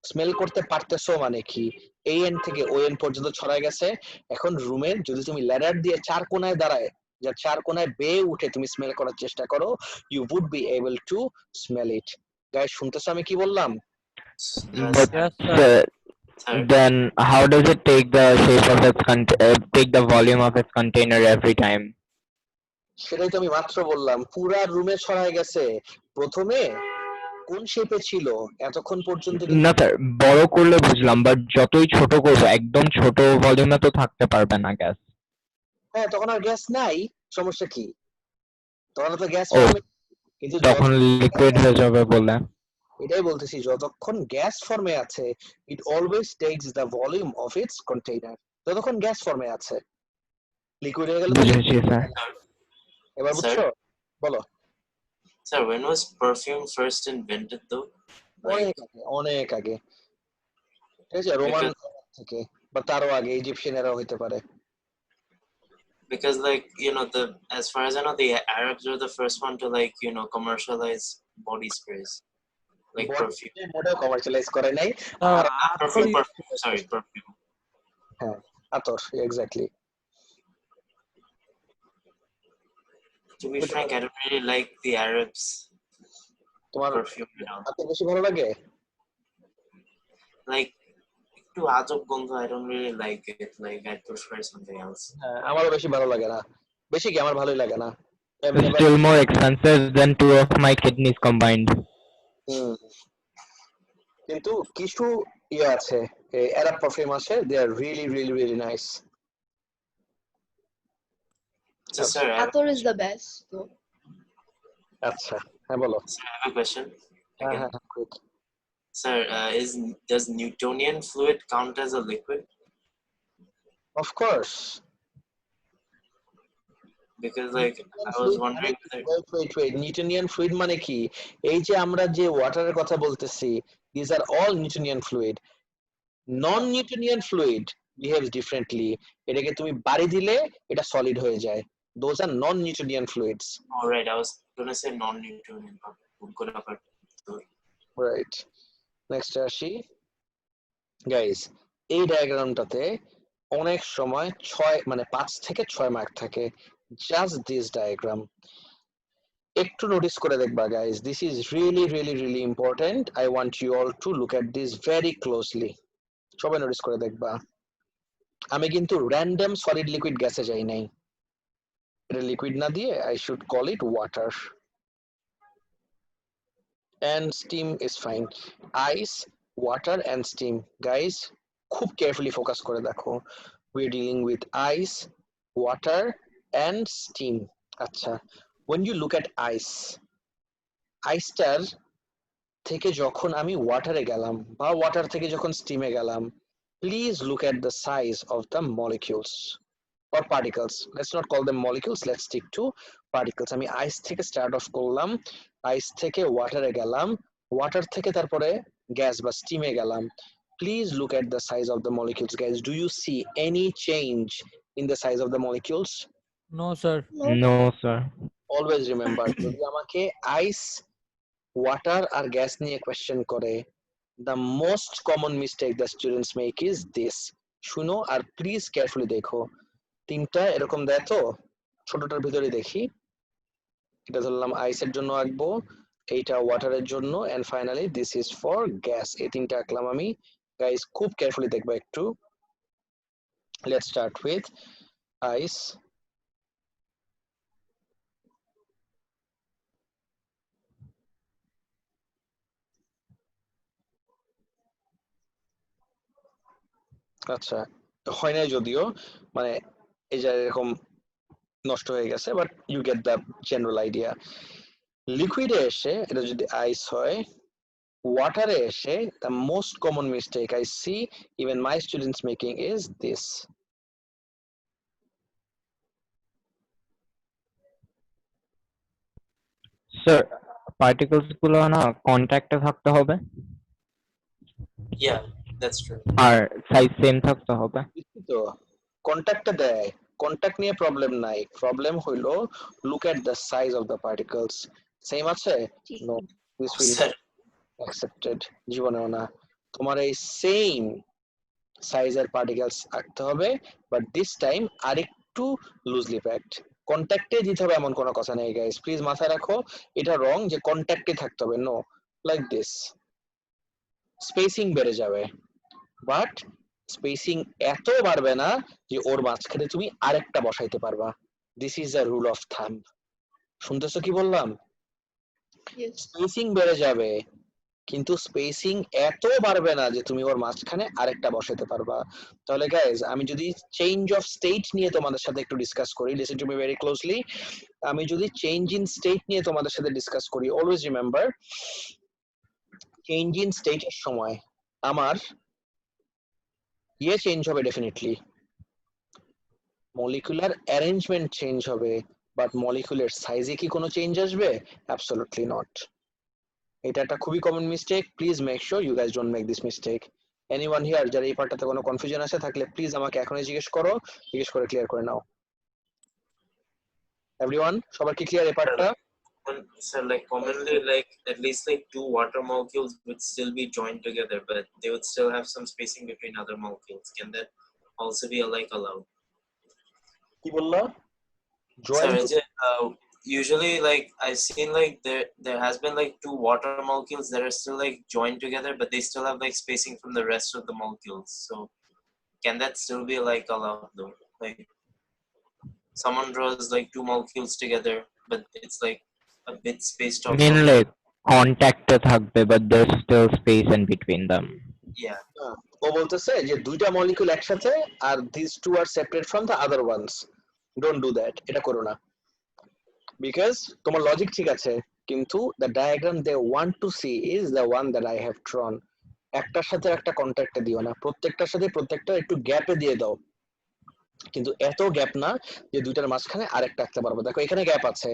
Smell করতে পারতেছো মানে কি এই এন্ড থেকে ওই এন্ড পর্যন্ত ছড়ায় গেছে। এখন রুমের যদি তুমি ল্যাডার দিয়ে চার কোণায় দাঁড়ায়, যা চার কোণায় বেয়ে উঠে তুমি স্মেল করার চেষ্টা করো, you would be able to smell it. Guys শুনতেছো আমি কি বললাম? But Yes, sir. then how does it take the shape of its take the volume of its container every time? সেটাই তো আমি মাত্র বললাম, পুরা রুমে ছড়ায় গেছে। প্রথমে কোন শেপে ছিল এতক্ষণ পর্যন্ত? না স্যার, বড় করলে বুঝলাম, বাট যতই ছোট করবো একদম ছোট ভলিউমে তো থাকতে পারবে না গ্যাস। হ্যাঁ তখন আর গ্যাস নাই, সমস্যা কি? তখন তো গ্যাস ও, কিন্তু তখন লিকুইড হয়ে যাবে বলে। এটাই বলতেছি, যতক্ষণ গ্যাস ফর্মে আছে ইট always tax the volume of its container. ততক্ষণ গ্যাস ফর্মে আছে, লিকুইড হয়ে গেল। বুঝেছি স্যার। এবার বুঝছো? বলো। Sir, when was perfume first invented though? অনেক আগে, ঠিক আছে, রোমান থেকে বা তারও আগে, ইজিপশিয়ানেরাও হতে পারে। Because like as far as I know, the Arabs were the first one to commercialize body sprays, like perfume. মোটেও কমার্শিয়ালাইজ করে নাই। Perfume. হ্যাঁ আতর, exactly. To be frank, I don't really like the Arabs. তোমার perfume, আতর বেশি ভালো লাগে? Like একটু আজব গন্ধ, I don't really like it. Like I prefer something else. হ্যাঁ আমারও বেশি ভালো লাগে না। বেশি কি, আমার ভালোই লাগে না। It's still more expensive than 2 of my kidneys combined. কিন্তু কিছু আছে, আরব পারফিউম আছে, they are really really really nice. So sir, Ator is the best though. আচ্ছা হ্যাঁ বলো। I have a question. হ্যাঁ quick. Sir, does Newtonian fluid count as a liquid? Of course. Because like I was wondering wait Newtonian fluid মানে কি? এই যে আমরা যে ওয়াটারের কথা বলতেছি, these are all Newtonian fluid. Non-Newtonian fluid behaves differently. এটাকে তুমি বাড়ি দিলে এটা সলিড হয়ে যায়। Those are non-Newtonian fluids. All right, I was gonna say non-Newtonian, but good about right. Next আসি guys, এই ডায়াগ্রামটাতে অনেক সময় 5 থেকে 6 মার্ক থাকে। Just this diagram একটু নোটিস করে দেখবা guys, this is really really really important. I want you all to look at this very closely. সবাই নোটিস করে দেখবা। আমি কিন্তু র্যান্ডম সলিড লিকুইড গ্যাসে যাই নাই, এটা লিকুইড না দিয়ে I should call it water and steam is fine. Ice, water and steam. Guys, খুব carefully focus করে দেখো, we're dealing with ice, water and steam. আচ্ছা, when you look at ice, আইসটার থেকে যখন আমি ওয়াটারে গেলাম বা ওয়াটার থেকে যখন স্টিমে গেলাম, please look at the size of the molecules or particles. Let's not call them molecules, let's stick to particles. আমি আইস থেকে স্টার্ট অফ করলাম, আইস থেকে ওয়াটারে গেলাম, ওয়াটার থেকে তারপরে গ্যাস বা স্টিমে গেলাম। Please look at the size of the molecules, guys. Do you see any change in the size of the molecules? No, sir. No, sir. Always remember, যদি আমাকে আইস, ওয়াটার আর gas নিয়ে কোয়েশ্চেন করে, the most common mistake the students make is this. শুনো আর please carefully দেখো, তিনটা এরকম দেয় তো, ছোটটার ভিতরে দেখি, এটা ধরলাম আইসের জন্য আঁকবো, এইটা ওয়াটারের জন্য, and finally this is for gas. এই তিনটা আঁকলাম আমি। গাইস খুব কেয়ারফুলি দেখবো একটু। লেটস স্টার্ট উইথ আইস, আচ্ছা হয় নাই যদিও, মানে এই যে এরকম নষ্ট হয়ে গেছে, but you get the general idea. লিকুইডে এসে এটা যদি আইস হয়, ওয়াটারে এসে the most common mistake I see even my students making is this. Sir, particles গুলো না কন্ট্যাক্টে থাকতে হবে Yeah, that's true. আর সাইজ সেম থাকতে হবে। তো কন্ট্যাক্টে দেয়, কন্ট্যাক্ট নিয়ে প্রবলেম নাই, প্রবলেম হইলো look at the size of the particles. Same আছে? No, this will Sir, not accepted, জীবনেও না। তোমার এই সেম সাইজের পার্টিকেলস আঁকতে হবে, বাট দিস টাইম আরেকটু লুজলি প্যাকড। কন্ট্যাক্টে দিতে হবে এমন কোনো কথা নেই গাইস, প্লিজ মাথায় রাখো, এটা রং যে কন্ট্যাক্টে থাকতে হবে, নো, লাইক দিস। স্পেসিং বেড়ে যাবে, বাট স্পেসিং এত বাড়বে না যে ওর মাঝখানে তুমি আরেকটা বসাইতে পারবা। This is the rule of thumb. শুনতেছো কি বললাম? Yes. স্পেসিং বেড়ে যাবে, কিন্তু স্পেসিং এত বাড়বে না যে তুমি ওর মাঝখানে আরেকটা বসাতে পারবা। তাহলে গাইজ আমি যদি চেঞ্জ অফ স্টেট নিয়ে তোমাদের সাথে একটু ডিসকাস করি, listen to me very closely. আমি যদি চেঞ্জ ইন স্টেট নিয়ে তোমাদের সাথে ডিসকাস করি, অলওয়েজ রিমেম্বার, চেঞ্জ ইন স্টেটের সময় আমার চেঞ্জ হবে ডেফিনেটলি, মলিকুলার অ্যারেঞ্জমেন্ট চেঞ্জ হবে, বাট মলিকুলার সাইজে কি কোনো চেঞ্জ আসবে? Absolutely not. এটা একটা খুবই common mistake, please make sure you guys don't make this mistake. Anyone here যারা এই পার্টটাতে কোনো কনফিউশন আছে থাকলে প্লিজ আমাকে এখনই জিজ্ঞেস করো, জিজ্ঞেস করে ক্লিয়ার করে নাও। এভরিওয়ান, সবার কি ক্লিয়ার এই পার্টটা? So like commonly like at least like two water molecules would still be joined together, but they would still have some spacing between other molecules. Can that also be like allowed? কি বললা? Sorry, usually like I've seen like there has been like two water molecules that are still like joined together, but they still have like spacing from the rest of the molecules. So can that still be like allowed though? Like someone draws like two molecules together, but it's like a bit spaced out. Mainly কন্ট্যাক্টে থাকবে but there's still space in between them. Yeah. ও বলতেছে যে দুইটা molecule একসাথে আর these two are separate from the other ones. Don't do that, এটা করো না, because তোমার logic ঠিক আছে, কিন্তু the diagram they want to see is the one that I have drawn. একটার সাথে একটা কন্ট্যাক্টে দিও না, প্রত্যেকটার সাথে প্রত্যেকটা একটু গ্যাপে দিয়ে দাও, কিন্তু এত গ্যাপ না যে দুইটার মাঝখানে আরেকটা রাখতে পারবো। দেখো এখানে গ্যাপ আছে,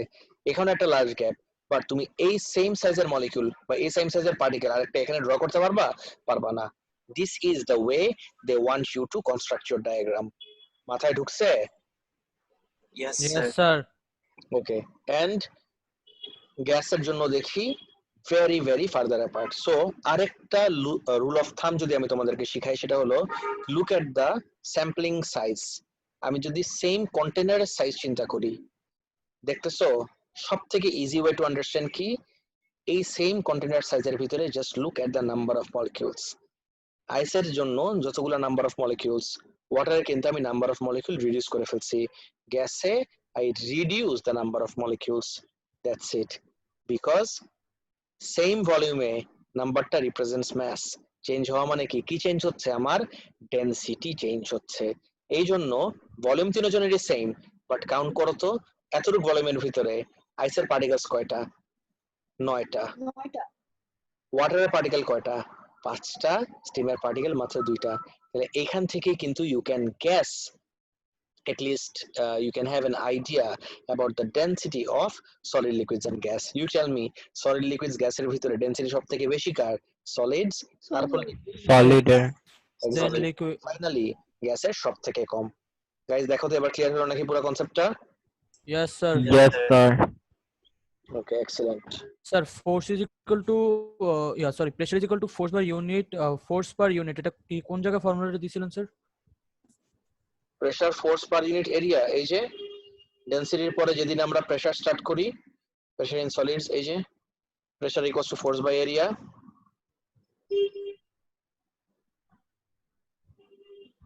এখানে একটা লার্জ গ্যাপ, বাট তুমি এই সেম সাইজের মলিকিউল বা এই সেম সাইজের পার্টিকেল আরেকটা এখানে ড্র করতে পারবা? পারবা না। This is the way they want you to construct your diagram. মাথায় ঢুকছে? Yes, Yes, sir. sir. Okay, and গ্যাসের জন্য দেখি very very farther apart. So আরেকটা রুল অফ থাম যদি আমি তোমাদেরকে শিখাই, সেটা হলো look at the sampling size. আমি যদি সেম কন্টেনারের সাইজ চিন্তা করি, দেখতেছো সব থেকে ইজি ওয়ে টু আন্ডারস্ট্যান্ড কি, এই সেম কন্টেনার সাইজের ভিতরে just look at the number of molecules. আইসের জন্য যতগুলো নাম্বার অফ মলিকিউলস, ওয়াটারে কিন্তু আমি নাম্বার অফ মলিকিউল রিডিউস করে ফেলছি, গ্যাসে I reduce the number of molecules, that's it. Because same ভলিউমে নাম্বারটা রিপ্রেজেন্টস ম্যাস, চেঞ্জ হওয়া মানে কি কি চেঞ্জ হচ্ছে, আমার ডেনসিটি চেঞ্জ হচ্ছে। এই জন্য ভলিউম তিনজনেরই সেম, বাট কাউন্ট করো তো এতটুকু ভলিউমের ভিতরে আইসের পার্টিকেলস কয়টা? 9টা। ওয়াটারের পার্টিকেল কয়টা? 5টা। স্টিমের পার্টিকেল মাত্র 2টা। তাহলে এখান থেকে কিন্তু you can guess, at least you can have an idea about the density of solid liquids and gas. You tell me, solid liquids গ্যাসের ভিতরে ডেনসিটি সব থেকে বেশি কার? সলিডস, তারপর সলিড এর। দেন লিকুইড। ফাইনালি গ্যাসের সব থেকে কম। গাইস দেখো তো এবার ক্লিয়ার হলো নাকি পুরো কনসেপ্টটা? Yes sir. Yes sir. Okay, excellent. Sir force is equal to pressure is equal to force per unit, force per unit এটা কি কোন জায়গায় ফর্মুলাটা দিয়েছিলেন sir? Pressure force per unit area, এই যে ডেনসিটির পরে যেদিন আমরা প্রেসার স্টার্ট করি, প্রেসার ইন সলিডস, এই যে pressure equals to force by area.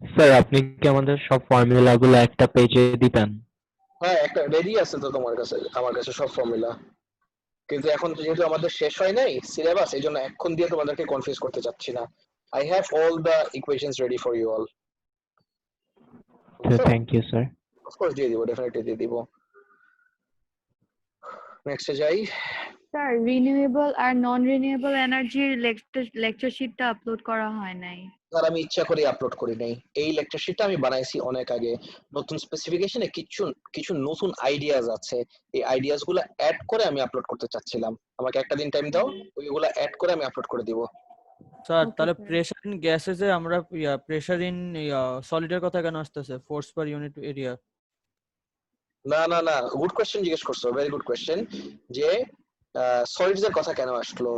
Sir আপনি কি আমাদের সব ফর্মুলা গুলো একটা পেজে দিবেন? হ্যাঁ, একটা রেডি আছে তো তোমার কাছে, আমার কাছে সব ফর্মুলা, কিন্তু এখন যেহেতু আমাদের শেষ হয় নাই সিলেবাস, এই জন্য এখন দিয়ে তোমাদেরকে কনফিউজ করতে চাচ্ছি না। I have all the equations ready for you all. Thank you sir. Of course দিয়ে দিব, ডেফিনেটলি দিয়ে দিব। নেক্সটে যাই। স্যার রিনিউয়েবল আর নন রিনিউয়েবল এনার্জির লেকচার শিটটা আপলোড করা হয় নাই। আর আমি ইচ্ছা করে আপলোড করি নাই, এই লেকচার শিটটা আমি বানাইছি অনেক আগে। নতুন স্পেসিফিকেশনে কিছু কিছু নতুন আইডিয়াস আছে, এই আইডিয়াস গুলো অ্যাড করে আমি আপলোড করতে চাচ্ছিলাম। আমাকে একটা দিন টাইম দাও, ওইগুলো অ্যাড করে আমি আপলোড করে দিব। স্যার Okay, তাহলে sir. প্রেসার ইন গ্যাসেসে আমরা প্রেসার ইন সলিডের কথা কেন আসতেছে, ফোর্স পার ইউনিট এরিয়া? না না না, গুড কোয়েশ্চেন জিজ্ঞেস করছো, ভেরি গুড কোয়েশ্চেন। যে সলিডস এর কথা কেন আসলো,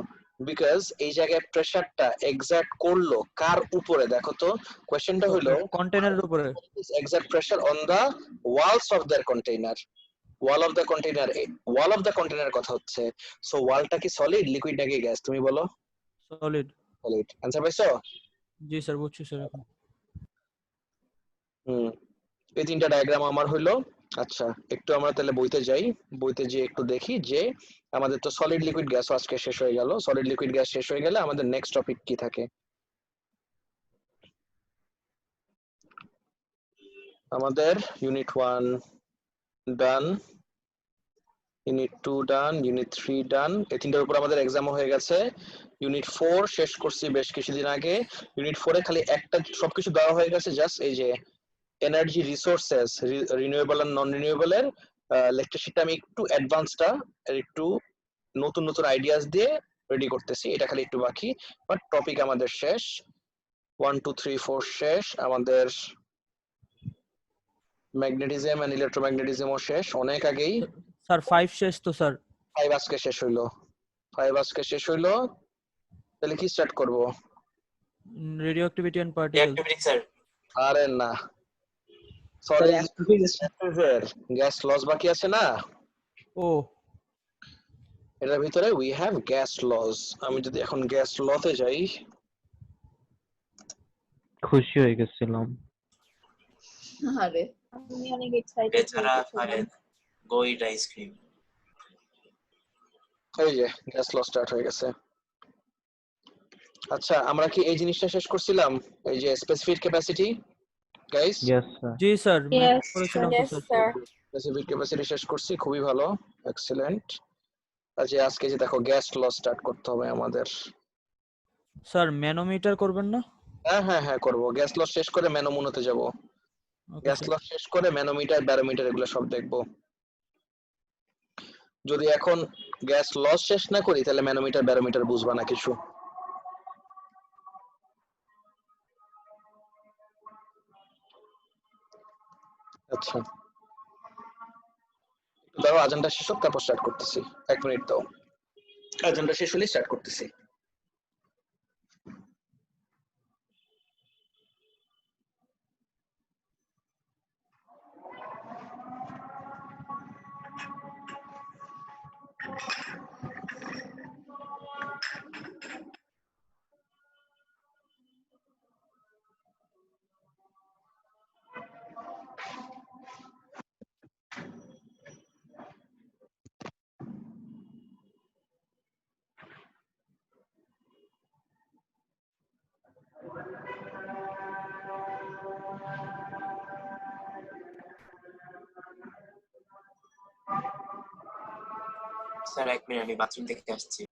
বিকজ এই জায়গায় প্রেসারটা এক্সাক্ট করলো কার উপরে? দেখো তো কোয়েশ্চেনটা হলো কন্টেনারের উপরে। exact pressure on the walls of their container. Wall of the container, wall of the container কথা হচ্ছে। সো ওয়ালটা কি সলিড, লিকুইড নাকি গ্যাস তুমি বলো? সলিড। সলিড। অ্যানসার পাইছো? জি স্যার বুঝছি স্যার এখন। এই তিনটা ডায়াগ্রাম আমার হইলো। আচ্ছা একটু আমরা তাহলে বইতে যাই, বইতে যেয়ে একটু দেখি যে আমাদের তো সলিড লিকুইড গ্যাস আজকে শেষ হয়ে গেল। সলিড লিকুইড গ্যাস শেষ হয়ে গেলে আমাদের নেক্সট টপিক কি থাকে? আমাদের ইউনিট 1 ডান, ইউনিট 2 ডান, ইউনিট 3 ডান, এই তিনটার উপর আমাদের এক্সামও হয়ে গেছে। ইউনিট 4 শেষ করছি বেশ কিছুদিন আগে। ইউনিট 4 এ খালি একটা সবকিছু দেওয়া হয়ে গেছে, জাস্ট এই যে এনার্জি রিসোর্সেস, রিনিউয়েবল আর নন রিনিউয়েবল এর লেকচার শিটটা আমি একটু অ্যাডভান্সটা একটু নতুন নতুন আইডিয়াস দিয়ে রেডি করতেছি, এটা খালি একটু বাকি। বাট টপিক আমাদের শেষ, 1 2 3 4 শেষ। আমাদের ম্যাগনেটিজম এন্ড ইলেকট্রোম্যাগনেটিজমও শেষ অনেক আগেই। স্যার 5 শেষ তো স্যার। 5 আজকে শেষ হইলো, 5 আজকে শেষ হইলো। তাহলে কি স্টার্ট করব? Radioactivity and particle. Sir. আরে না, সরি, গ্যাস লস বাকি আছে না? ও এটার ভিতরে উই হ্যাভ গ্যাস লস। আমি যদি এখন গ্যাস লতে যাই, খুশি হয়ে গেছিলাম। আরে আমি অনেক এক্সাইটেড এছাড়া গো ইট আইসক্রিম। এই যে গ্যাস লস স্টার্ট হয়ে গেছে। আচ্ছা আমরা কি এই জিনিসটা শেষ করছিলাম, এই যে specific capacity guys? Yes sir. জি স্যার Yes, করেছিলাম তো yes, স্যার। sir. স্পেসিফিক ক্যাপাসিটি শেষ করছি, খুবই ভালো, এক্সিলেন্ট। আচ্ছা আজকে যে দেখো গ্যাস লস স্টার্ট করতে হবে আমাদের। স্যার ম্যানোমিটার করবেন না? হ্যাঁ হ্যাঁ হ্যাঁ করব, গ্যাস লস শেষ করে ম্যানোমোনোতে যাব। ওকে গ্যাস লস শেষ করে ম্যানোমিটার ব্যারোমিটার এগুলো সব দেখবো। যদি এখন গ্যাস লস শেষ না করি তাহলে ম্যানোমিটার ব্যারোমিটার বুঝবা না কিছু। আচ্ছা দাও, আজানটা শেষ হোক তারপর স্টার্ট করতেছি। 1 মিনিট দাও, আজানটা শেষ হলে স্টার্ট করতেছি। স্যার এক মিনিট, আমি বাথরুম থেকে আসছি।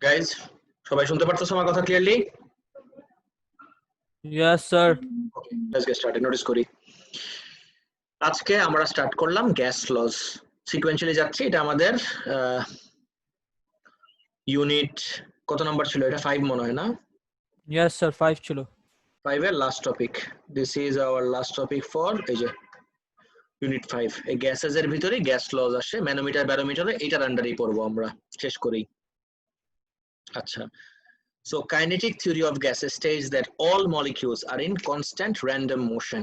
গাইজ, সবাই শুনতে পারতেছো আমার কথা clearly? Yes, sir. Okay, let's get started. Notice করি, আজকে আমরা স্টার্ট করলাম গ্যাস লস। সিকোয়েন্সিয়ালি যাচ্ছি। এটা আমাদের ইউনিট কত নাম্বার ছিল? এটা 5 মনে হয় না? Yes, sir. 5 ছিল। 5 এর last topic. This is our last topic for এই যে ইউনিট 5। এই গ্যাসেস এর ভিতরে গ্যাস লস আসে, ম্যানোমিটার ব্যারোমিটারে, এটার আন্ডারেই পড়বো আমরা। শেষ করি। আচ্ছা, so kinetic theory of gases states that all molecules are in constant random motion.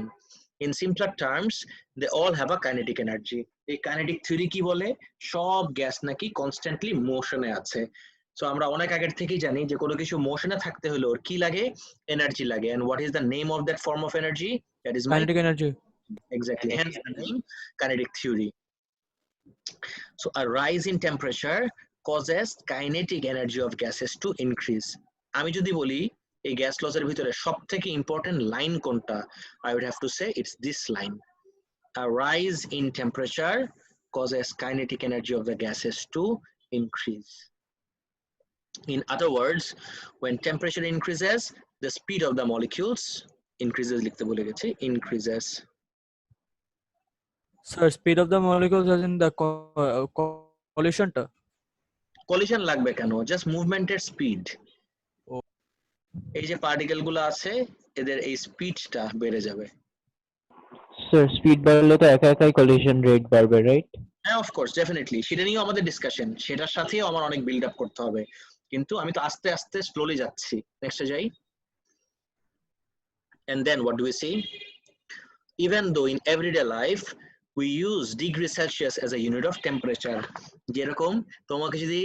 In simpler terms, they all have a kinetic energy. এই kinetic theory কি বলে? সব গ্যাস নাকি কনস্ট্যান্টলি মোশনে আছে। সো আমরা অনেক আগের থেকেই জানি যে কোনো কিছু মোশনে থাকতে হলে ওর কি লাগে? এনার্জি লাগে। and what is the name of that form of energy? That is Kinetic energy. exactly, hence the name kinetic theory. So a rise in temperature causes kinetic energy of gases to increase. আমি যদি বলি এই gas লসের ভিতরে সবথেকে important line কোনটা, I would have to say it's this line. A rise in temperature causes kinetic energy of the gases to increase. In other words, when temperature increases, the speed of the molecules increases, লিখতে ভুলে গেছি, increases. Sir, speed of the molecules as in the collision টা? Collision লাগবে কেন, just মুভমেন্টের speed. ও। এই যে particle গুলো আছে এদের এই স্পিডটা বেড়ে যাবে। স্যার স্পিড বাড়লে তো একা একাই কলিশন রেট বাড়বে, রাইট? হ্যাঁ অফকোর্স ডেফিনেটলি, সেটা নিয়েও আমাদের ডিসকাশন, সেটার সাথেও আমার অনেক বিল্ড আপ করতে হবে, কিন্তু আমি তো আস্তে আস্তে স্লোলি যাচ্ছি। নেক্সটে যাই। And then what do we see? Even though in everyday life we use degree Celsius as a unit of temperature, যেরকম তোমাকে যদি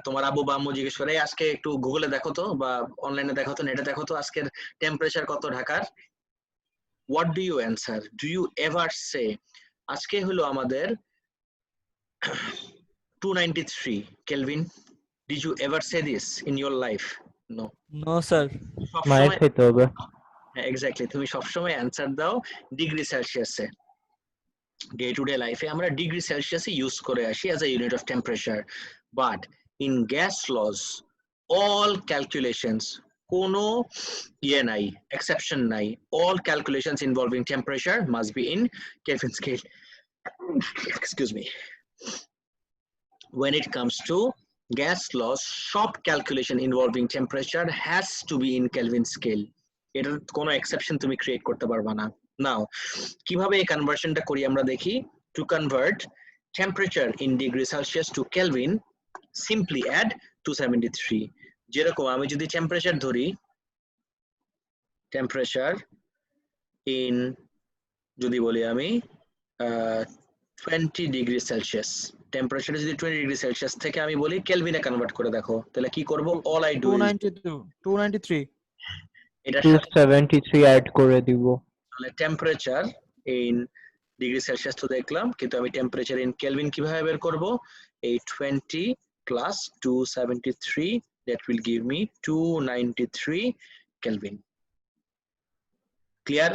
তোমার আব্বু বা আম্মু জিজ্ঞেস করে আজকে একটু গুগলে দেখো তো বা অনলাইনে দেখো তো, নেটে দেখো তো আজকের টেম্পারেচার কত ঢাকার, what do you answer? Do you ever say আজকে হলো আমাদের 293 Kelvin? Did you ever say this in your life? No. No sir. মায়ের খেতে হবে। এক্স্যাক্টলি, তুমি সবসময় অ্যান্সার দাও ডিগ্রি সেলসিয়াসে। ডে টু ডে লাইফে আমরা ডিগ্রি সেলসিয়াসে ইউজ করে আসি as a unit of temperature, but in gas laws all calculations, কোনো ইয়ে নাই, এক্সেপশন নাই, all calculations involving temperature must be in Kelvin scale. Excuse me. When it comes to gas laws, সব calculation involving temperature has to be in Kelvin scale. এটার কোনো exception তুমি create করতে পারবা না। নাও কিভাবে এই কনভার্সনটা করি আমরা দেখি। To convert temperature in degree Celsius to Kelvin, simply add 273। যেরকম আমি যদি টেম্পারেচার ধরি, টেম্পারেচার ইন যদি বলি আমি 20 ডিগ্রি সেলসিয়াস, টেম্পারেচার যদি 20 ডিগ্রি সেলসিয়াস থেকে আমি বলি কেলভিনে কনভার্ট করে দেখো, তাহলে কি করব? অল আই ডু 293 এটা 273 অ্যাড করে দিব। তাহলে টেম্পারেচার ইন ডিগ্রি সেলসিয়াস তো দেখলাম, কিন্তু আমি টেম্পারেচার ইন কেলভিন কিভাবে বের করব? এই 20 plus 273, that will give me 293 Kelvin. Clear?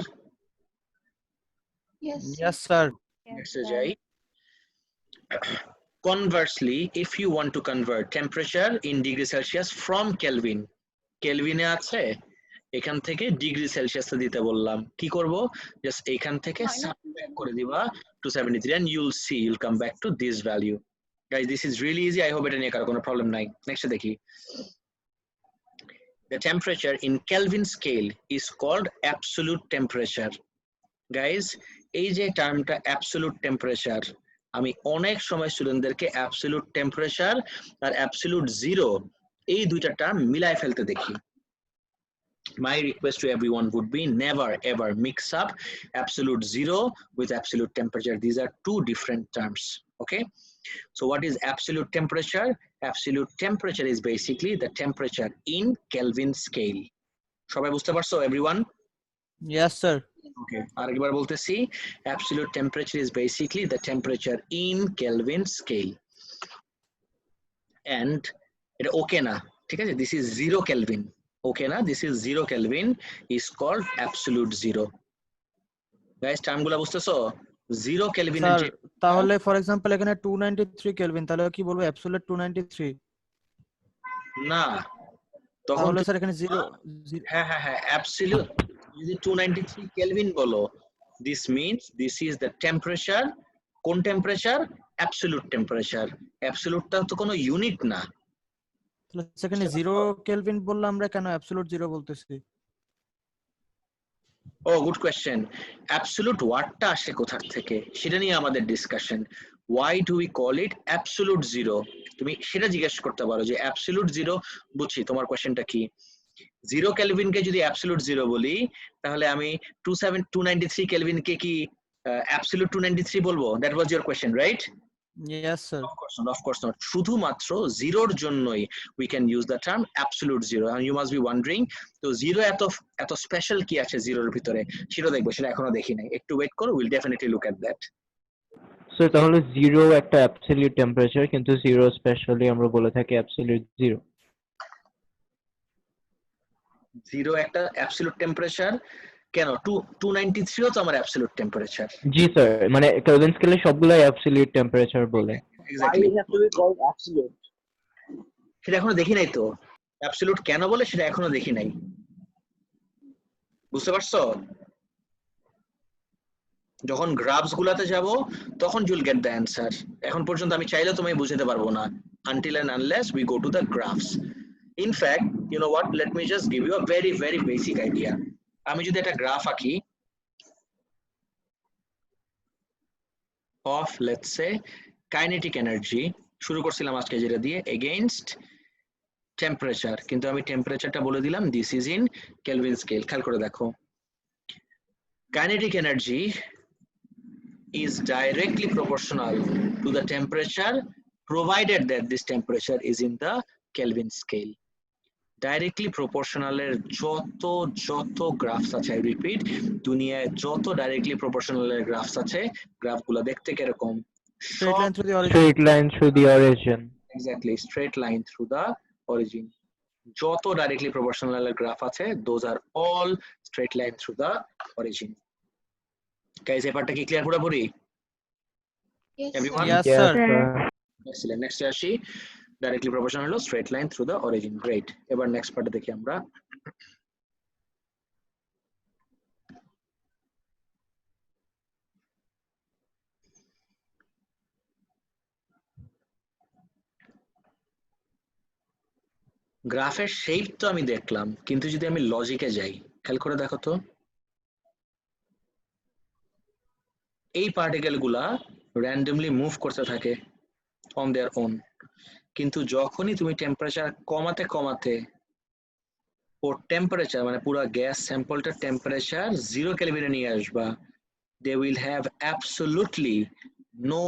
Yes sir. Next jai. Conversely, if you want to convert temperature in degree Celsius from Kelvin, Kelvin এ আছে, এখান থেকে ডিগ্রি সেলসিয়াস দিতে বললাম, কি করব? জাস্ট এখান থেকে সাবট্রাক্ট করে দিবা 273 and you'll see, you'll come back to this value. Guys, this is really easy. I hope এটা নিয়ে কারো কোনো প্রবলেম নাই। নেক্সট দেখি। The temperature in Kelvin scale is called absolute temperature. Guys, এই যে টার্মটা অ্যাবসলিউট টেম্পারেচার, আমি অনেক সময় স্টুডেন্টদেরকে অ্যাবসলিউট টেম্পারেচার আর অ্যাবসলিউট জিরো এই দুইটা টার্ম মিলায় ফেলতে দেখি। My request to everyone would be never ever mix up absolute zero with absolute temperature. These are two different terms. Okay, so what is absolute temperature? Absolute temperature is basically the temperature in Kelvin scale. সবাই বুঝতে পারছো everyone? Yes sir. Okay, আরেকবার বলতেছি, absolute temperature is basically the temperature in Kelvin scale. And এটা ওকে না, ঠিক আছে? This is 0 Kelvin. Okay না, this is 0 Kelvin is called absolute zero. Guys, টার্মগুলো বুঝতেছো? 0 Kelvin এর যে তাহলে ফর এক্সাম্পল এখানে 293 কেলভিন, তাহলে কি বলবো অ্যাবসলিউট 293? না, তখন তাহলে স্যার এখানে 0। হ্যাঁ হ্যাঁ হ্যাঁ absolute, যদি 293 Kelvin বলো, this means this is the temperature. কোন টেম্পারেচার? absolute temperature. absolute টা তো কোনো ইউনিট না। তাহলে সেখানে 0 কেলভিন বললাম, আমরা কেন অ্যাবসলিউট 0 বলতেছি? ও গুড কোয়েশ্চেন। অ্যাবসলিউট ওয়ার্ডটা আসে কোথা থেকে সেটা নিয়ে আমাদের discussion. why do we call it absolute zero? তুমি সেটা জিজ্ঞেস করতে পারো যে অ্যাবসলিউট জিরো, বুঝছি তোমার কোয়েশ্চেনটা কি। 0 কেলভিন কে যদি অ্যাবসলিউট জিরো বলি, তাহলে আমি 293 কেলভিন কে কি অ্যাবসলিউট 293 বলবো? That was your question, right? Yes sir. Of course not. শুধুমাত্র জিরোর জন্যই we can use the term absolute zero. And you must be wondering, তো জিরো এত স্পেশাল কি আছে জিরোর ভিতরে? সেটা দেখবো, সেটা এখনো দেখি নাই, একটু ওয়েট করো, we'll definitely look at that. So তাহলে জিরো একটা অ্যাবসলিউট টেম্পারেচার, কিন্তু জিরো স্পেশালি আমরা বলে থাকি অ্যাবসলিউট জিরো। জিরো একটা অ্যাবসলিউট টেম্পারেচার কেন? 293 ও তো আমার অ্যাবসলিউট টেম্পারেচার। জি স্যার, মানে কেলভিন স্কেলে সবগুলাই অ্যাবসলিউট টেম্পারেচার বলে। এক্স্যাক্টলি, সেটা এখনো দেখি নাই তো, অ্যাবসলিউট কেন বলে সেটা এখনো দেখি নাই, বুঝতে পারছো? যখন গ্রাফস গুলাতে যাব তখন you'll get the answer. এখন পর্যন্ত আমি চাইলে তোমায় বুঝাতে পারবো না until and unless we go to the graphs. In fact, you know what, let me just give you a very very basic idea. আমি যদি একটা গ্রাফ আঁকি of let's say kinetic energy, শুরু করছিলাম আজকে যেটা দিয়ে, against temperature, কিন্তু আমি টেম্পারেচারটা বলে দিলাম this is in Kelvin scale. খেয়াল করে দেখো, kinetic energy is directly proportional to the temperature provided that this temperature is in the Kelvin scale. Directly proportional এর যত গ্রাফস আছে, I repeat, দুনিয়ায় যত directly proportional এর গ্রাফস আছে, গ্রাফগুলো দেখতে কিরকম? Straight line through the origin. Straight line through the origin. Exactly, straight line through the origin. যত directly proportional এর গ্রাফ আছে, those are all straight line through the origin. Guys, এই পার্টটা কি ক্লিয়ার পুরোপুরি? Yes, Everyone? Yes, Yes, sir. sir. Excellent. Next আসি, directly proportional হলো straight line through the origin. Great. এবার next পার্টে দেখি আমরা। গ্রাফের শেপ তো আমি দেখলাম, কিন্তু যদি আমি লজিকে যাই, খেয়াল করে দেখো তো, এই পার্টিকেল গুলা র্যান্ডমলি মুভ করতে থাকে অন দেয়ার ওন, কিন্তু যখনই তুমি টেম্পারেচার কমাতে কমাতে ও টেম্পারেচার মানে পুরো গ্যাস স্যাম্পলটা টেম্পারেচার 0 কেলভিনে নিয়ে আসবা, they will have absolutely no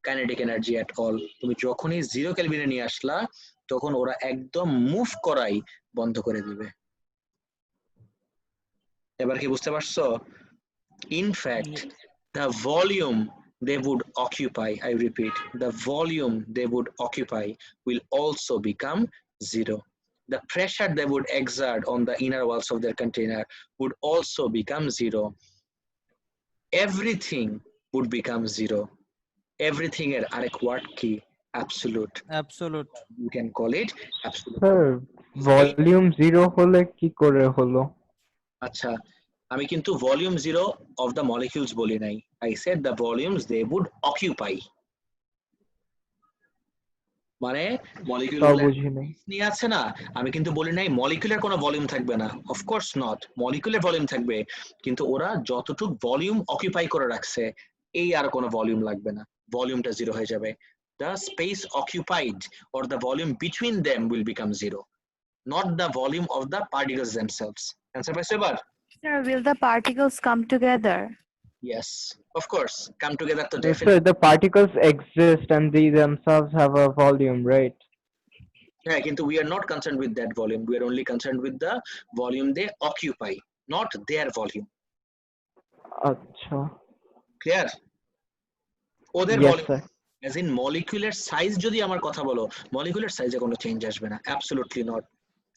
kinetic energy at all. তুমি যখনই 0 কেলভিনে নিয়ে আসলা, তখন ওরা একদম মুভ করাই বন্ধ করে দিবে। এবার কি বুঝতে পারছো? In fact the volume they would occupy, I repeat, the volume they would occupy will also become 0. The pressure they would exert on the inner walls of their container would also become 0. Everything would become 0. Everything er arek word ki? Absolute. Absolute. You can call it absolute. Sir, volume 0 হলে কি করে হলো? আচ্ছা, আমি কিন্তু volume 0 of the molecules বলি নাই, I said the volumes they would occupy. মানে মলিকিউলগুলো নিয়ে আছে না, আমি কিন্তু বলি নাই মলিকিউলের কোনো ভলিউম থাকবে না, অফ কোর্স নট, মলিকিউলের ভলিউম থাকবে, কিন্তু ওরা যতটুকু ভলিউম অকুপাই করে রাখছে এই আর কোনো ভলিউম লাগবে না, ভলিউমটা 0 হয়ে যাবে। The space occupied or the volume between them will become 0, not the volume of the particles themselves. Answer পাইছো এবার? Sir, will the particles come together? Yes, of course, come together to Sir, definitely. the particles exist and they themselves have a volume, right? Yeah, কিন্তু we are not concerned with that volume. We are only concerned with the volume they occupy, not their volume. আচ্ছা। Clear? ওদের Yes, volume, sir. as in molecular size যদি আমার কথা বলো, molecular size-এ কোনো change আসবে না, absolutely not.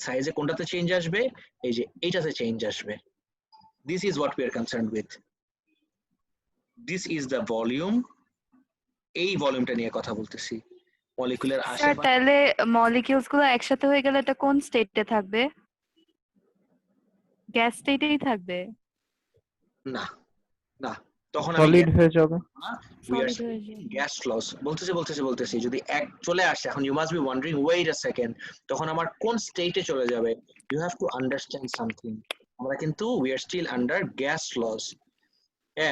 সাইজে কোনটাতে চেঞ্জ আসবে? এই যে এইটাতে চেঞ্জ আসবে। This is what we are concerned with. This is the volume. এই ভলিউমটা নিয়ে কথা বলতেছি। মলিকুলার স্যার আশেপাশে তাহলে মলিকিউলস গুলো একসাথে হয়ে গেলে এটা কোন স্টেটে থাকবে? গ্যাস স্টেটেই থাকবে? না না, তখন আমি সলিড হয়ে যাবে। we are Solid হয়ে যাবে। gas laws বলতেছি যদি এক চলে আসে, এখন you must be wondering wait a second, তখন আমার কোন স্টেটে চলে যাবে? You have to understand something. আমরা কিন্তু we are still under gas laws,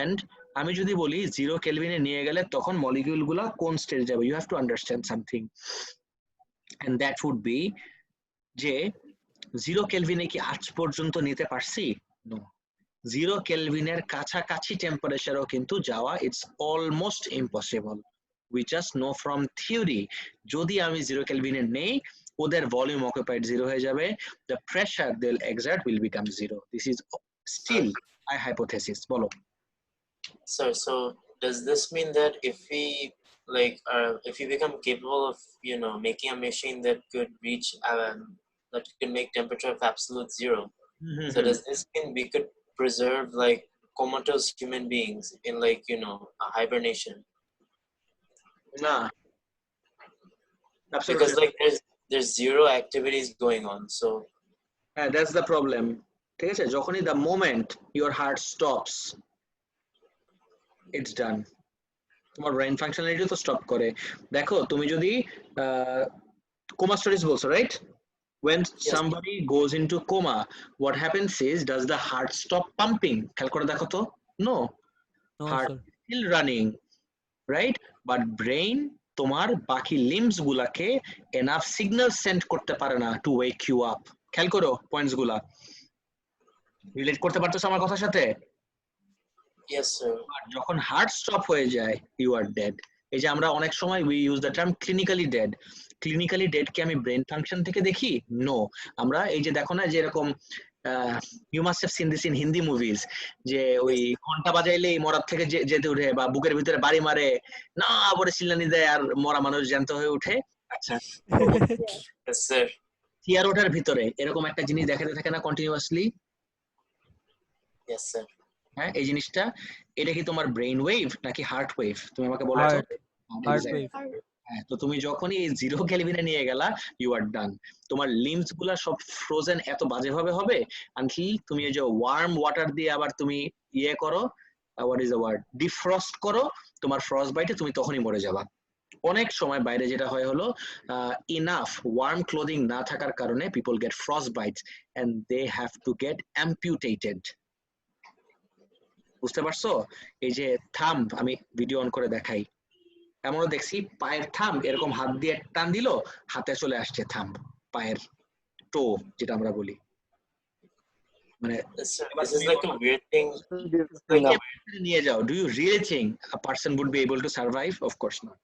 and আমি যদি বলি 0 কেলভিনে নিয়ে গেলে তখন মলিকিউল গুলা কোন স্টেটে যাবে, you have to understand something, and that would be যে 0 কেলভিনে কি আজ পর্যন্ত নিতে পারছি? নো। 0 কেলভিনের কাছাকাছি টেম্পারেচারও কিন্তু যাওয়া it's almost impossible. We just know from theory, যদি আমি 0 কেলভিনে নেই ওদের ভলিউম অকুপাইড 0 হয়ে যাবে, the pressure they will exert will become 0। This is still I hypothesis. বলো Sir, so does this mean that if we become capable of making a machine that could reach that could make temperature of absolute 0, so does this mean we could preserve like comatose human beings in a hibernation? না, Because like there's 0 activities going on, so that's the problem. ঠিক আছে, যখনই the moment your heart stops, it's ডান। তোমার brain functionality তো stop করে। দেখো তুমি যদি কোমা স্টোরিজ বলছো, right? When somebody goes into coma, what happens is, does the heart stop pumping? খেয়াল করে দেখো তো। No, No, heart sir. is still running, right? But brain তোমার বাকি লিম্বস গুলাকে এনাফ সিগন্যাল সেন্ড করতে পারে না টু ওয়েক ইউ আপ। খেয়াল করো পয়েন্টস গুলা, রিলেট করতে পারতেছো আমার কথার সাথে? Yes, sir. আর যখন হার্ট স্টপ হয়ে যায়, ইউ আর ডেড। এই যে আমরা অনেক সময় we use the term clinically dead. Clinically dead কে আমি ব্রেন ফাংশন থেকে দেখি? নো। আমরা এই যে দেখো না যে এরকম you must have seen this in Hindi movies, যে ওই ঘন্টা বাজাইলেই মরার থেকে যেতে উঠে বা বুকের ভিতরে বাড়ি মারে না বলে চিল্লানি দেয় আর মরা মানুষ জ্যান্ত হয়ে উঠে। আচ্ছা, Yes, sir. থিয়ার ওঠার ভিতরে এরকম একটা জিনিস দেখাতে থাকে না কন্টিনিউয়াসলি? Yes, sir. হ্যাঁ, এই জিনিসটা, এটা কি তোমার ব্রেন ওয়েভ নাকি হার্ট ওয়েভ? তুমি আমাকে বলো তো। Heart wave. হ্যাঁ, তো তুমি যখনই এই 0 কেলভিনে নিয়ে গেলা, ইউ আর ডান। তোমার লিম্বস গুলা সব ফ্রোজেন এত বাজেভাবে হবে আনটিল তুমি এই যে ওয়ার্ম ওয়াটার দিয়ে আবার তুমি ইয়ে করো, what is the word, defrost করো, তোমার ফ্রস্ট বাইটে তুমি তখনই মরে যাবা। অনেক সময় বাইরে যেটা হয় হলো ইনাফ ওয়ার্ম ক্লোদিং না থাকার কারণে people get frost bites and they have to get amputated. বুঝতে পারছো? এই যে থাম্ব, আমি ভিডিও অন করে দেখাই, এমনও দেখছি পায়ের থাম্ব এরকম হাত দিয়ে টান দিল, হাতে চলে আসছে থাম্ব, পায়ের টো যেটা আমরা বলি। মানে Yes, sir. This is like a weird thing. নিয়ে যাও, do you really think a person would be able to survive? Of course not.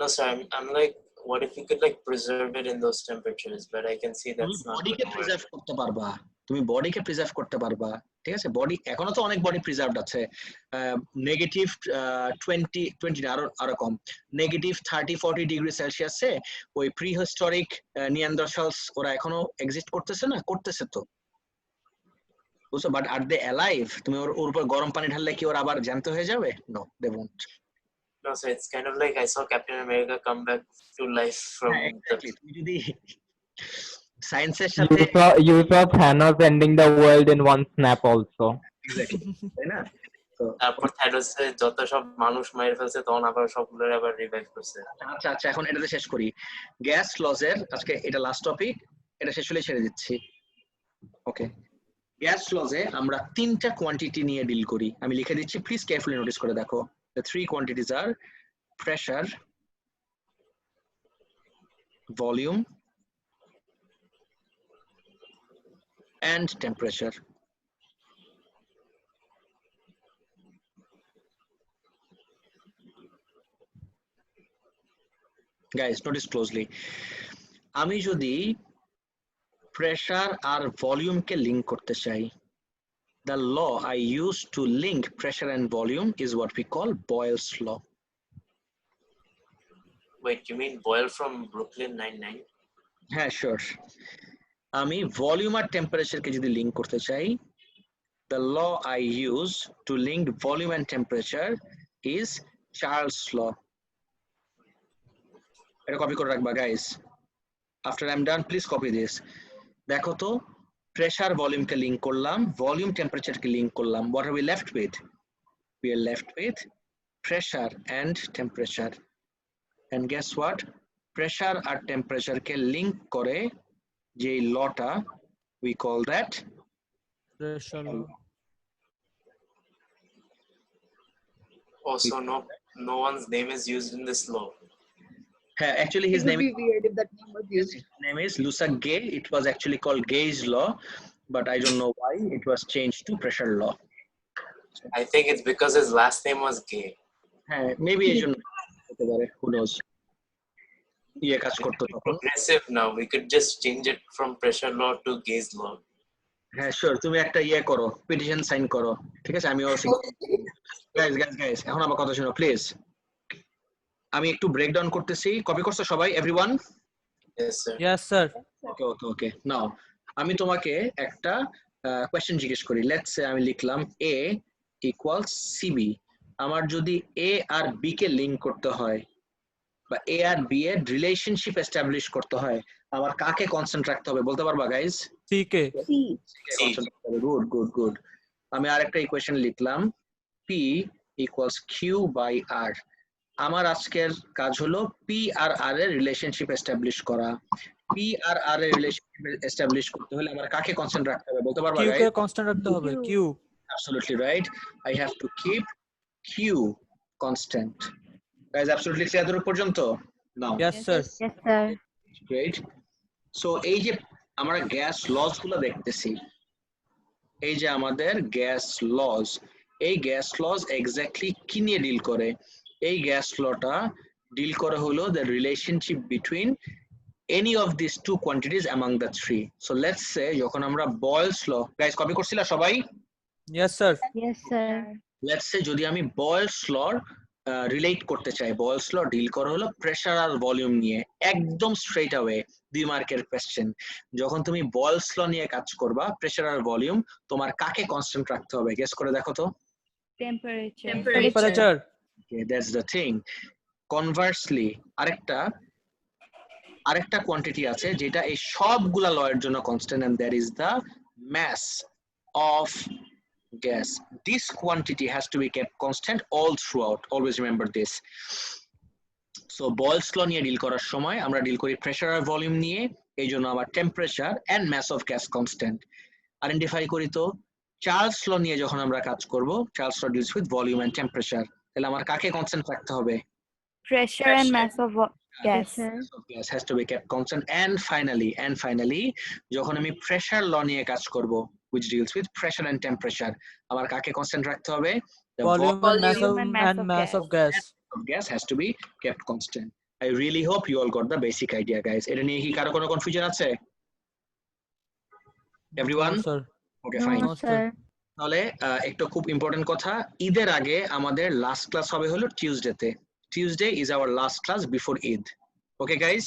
No, sir. I'm like, what if you could like preserve it in those temperatures? But I can see that's not বডিকে gonna work. Preserve করতে পারবা, তুমি বডিকে preserve করতে পারবা, ঠিক আছে? Body এখনো তো অনেক বডি প্রিজার্ভড আছে, নেগেটিভ 20 আরো কম, নেগেটিভ 30-40 ডিগ্রি সেলসিয়াসে ওই প্রিহিস্টোরিক নিয়ান্ডারথালস ওরা এখনো এক্সিস্ট করতেছে না? করতেছে তো, বুঝছো? But are they alive? তুমি ওর উপর গরম পানি ঢাললে কি ওরা আবার জ্যান্ত হয়ে যাবে? No, they won't. No, sir. It's kind of like I saw Captain America come back to life from exactly. তুমি যদি সায়েন্সের You সাথে you saw Thanos ending the world in one snap also. Exactly, তাই না? তো তারপর থাইরোসে যত সব মানুষ মাইর ফেলছে তখন আবার সবগুলোর আবার রিভাইভ করছে। আচ্ছা আচ্ছা, এখন এটাতে শেষ করি। গ্যাস লজের আজকে এটা লাস্ট টপিক, এটা শেষ হলে ছেড়ে দিচ্ছি। ওকে, গ্যাস লজে আমরা 3টা কোয়ান্টিটি নিয়ে ডিল করি। আমি লিখে দিচ্ছি, প্লিজ কেয়ারফুলি নোটিস করে দেখো। The 3 quantities are pressure, volume, and temperature. Guys, notice closely. আমি যদি প্রেসার আর ভলিউমকে লিংক করতে চাই, the law I use to link pressure and volume is what we call Boyle's law. Wait, you mean Boyle from Brooklyn Nine-Nine? হ্যাঁ, sure. আমি volume আর টেম্পারেচারকে যদি link করতে চাই, the law I use to link volume and temperature is Charles' law. এটা copy করে রাখবা guys. After I'm done, please copy this. দেখো তো, প্রেসার ভলিউমকে লিংক করলাম, ভলিউম টেম্পারেচারকে লিংক করলাম, what are we left with? We are left with pressure and temperature. And guess what? Pressure আর টেম্পারেচারকে link করে যে লটা, we call that Pressure law. Also, no one's name is used in this law. Actually his It would name be weird if that name was used. is Lusac Gay. It was actually called Gay's law, but I don't know why it was changed to pressure law. I think it's because his last name was Gay. Maybe I don't know. Who knows? ইয়ে কাজ করতো তখন। Progressive now. We could just change it from pressure law to Gay's law. হ্যাঁ, sure. তুমি একটা ইয়ে করো, petition sign করো, ঠিক আছে? আমিও গাইস এখন আমার কথা শুনো প্লিজ। আমি একটু ব্রেকডাউন করতেছি। কপি করছো সবাই? Everyone? Yes, sir. Yes, sir. ওকে। নাও আমি তোমাকে একটা কোয়েশ্চেন জিজ্ঞেস করি। লেটস সে আমি লিখলাম A ইকুয়ালস CB। আমার যদি A আর B কে লিংক করতে হয় বা A আর B এর রিলেশনশিপ এস্টাবলিশ করতে হয়, আমার কাকে কনস্ট্যান্ট রাখতে হবে বলতে পারবা গাইস? CK. গুড। আমি আরেকটা ইকুয়েশন লিখলাম, P P equals Q by R. আমার আজকের কাজ হলো P আর R এর রিলেশনশিপ এস্টাবলিশ করা। P আর R এর রিলেশনশিপ এস্টাবলিশ করতে হলে আমার কাকে কনস্ট্যান্ট রাখতে হবে বলতে পারবা কিউ গাইস? কে কনস্ট্যান্ট রাখতে হবে Q Absolutely right. I have to keep Q constant. Guys, absolutely clear এতটুকু পর্যন্ত? Now. Yes sir Yes, sir. Great. So এই যে আমরা গ্যাস লস গুলো দেখতেছি, এই যে আমাদের গ্যাস লস, এই গ্যাস লস এক্স্যাক্টলি কি নিয়ে ডিল করে? এই গ্যাস লটা ডিল করে হলো the relationship between any of these two quantities among the three. So let's say যখন আমরা Boyle's law, guys কপি করছিলা সবাই? Yes sir Yes, sir. Let's say যদি আমি Boyle's law রিলেট করতে চাই, Boyle's law ডিল করা হলো প্রেসার আর ভলিউম নিয়ে, একদম স্ট্রেট অ্যাওয়ে 2 মার্কের কোশ্চেন। যখন তুমি Boyle's law নিয়ে কাজ করবা, প্রেসার আর ভলিউম, তোমার কাকে কনস্ট্যান্ট রাখতে হবে? গেস করে দেখো তো। Temperature. Temperature Okay, that's the thing. Conversely, আরেকটা কোয়ান্টিটি আছে যেটা এই সবগুলা লয়ের জন্য constant, and that is the mass of gas. This quantity has to be kept constant all throughout. Always remember this. So Boyle's law নিয়ে deal করার সময় আমরা ডিল করি প্রেসার আর ভলিউম নিয়ে, এই জন্য আমার temperature and mass of gas constant identify করি। তো চার্লস ল নিয়ে যখন আমরা কাজ করব, Charles law deals with volume and temperature, তাহলে আমার কাকে কনস্ট্যান্ট রাখতে হবে? Pressure and mass of gas. Mass of gas has to be kept constant. And finally যখন আমি প্রেসার ল নিয়ে কাজ করব, which deals with pressure and temperature, আমার কাকে কনস্ট্যান্ট রাখতে হবে? The volume and mass of gas of gas has to be kept constant. I really hope you all got the basic idea, guys. এটা নিয়ে কি কারো কোনো কনফিউশন আছে? Everyone? Sir Okay, fine. No, sir. তাহলে একটা খুব ইম্পর্টেন্ট কথা, ঈদের আগে আমাদের লাস্ট ক্লাস হবে হলো টিউসডেতে। Tuesday is our last class before Eid. Okay guys?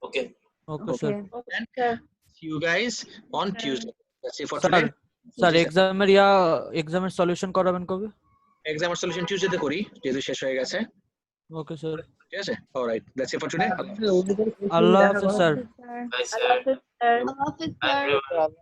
Okay. Okay sir See you guys on Tuesday. That's it for sir today. Sir এক্সামের সলিউশন করাবেন কবে? এক্সামের সলিউশন টিউসডেতে করি যেহেতু শেষ হয়ে গেছে। ওকে স্যার ঠিক আছে? Alright, that's it for today. আল্লাহ হাফেজ sir Bye, sir. Bye, everyone.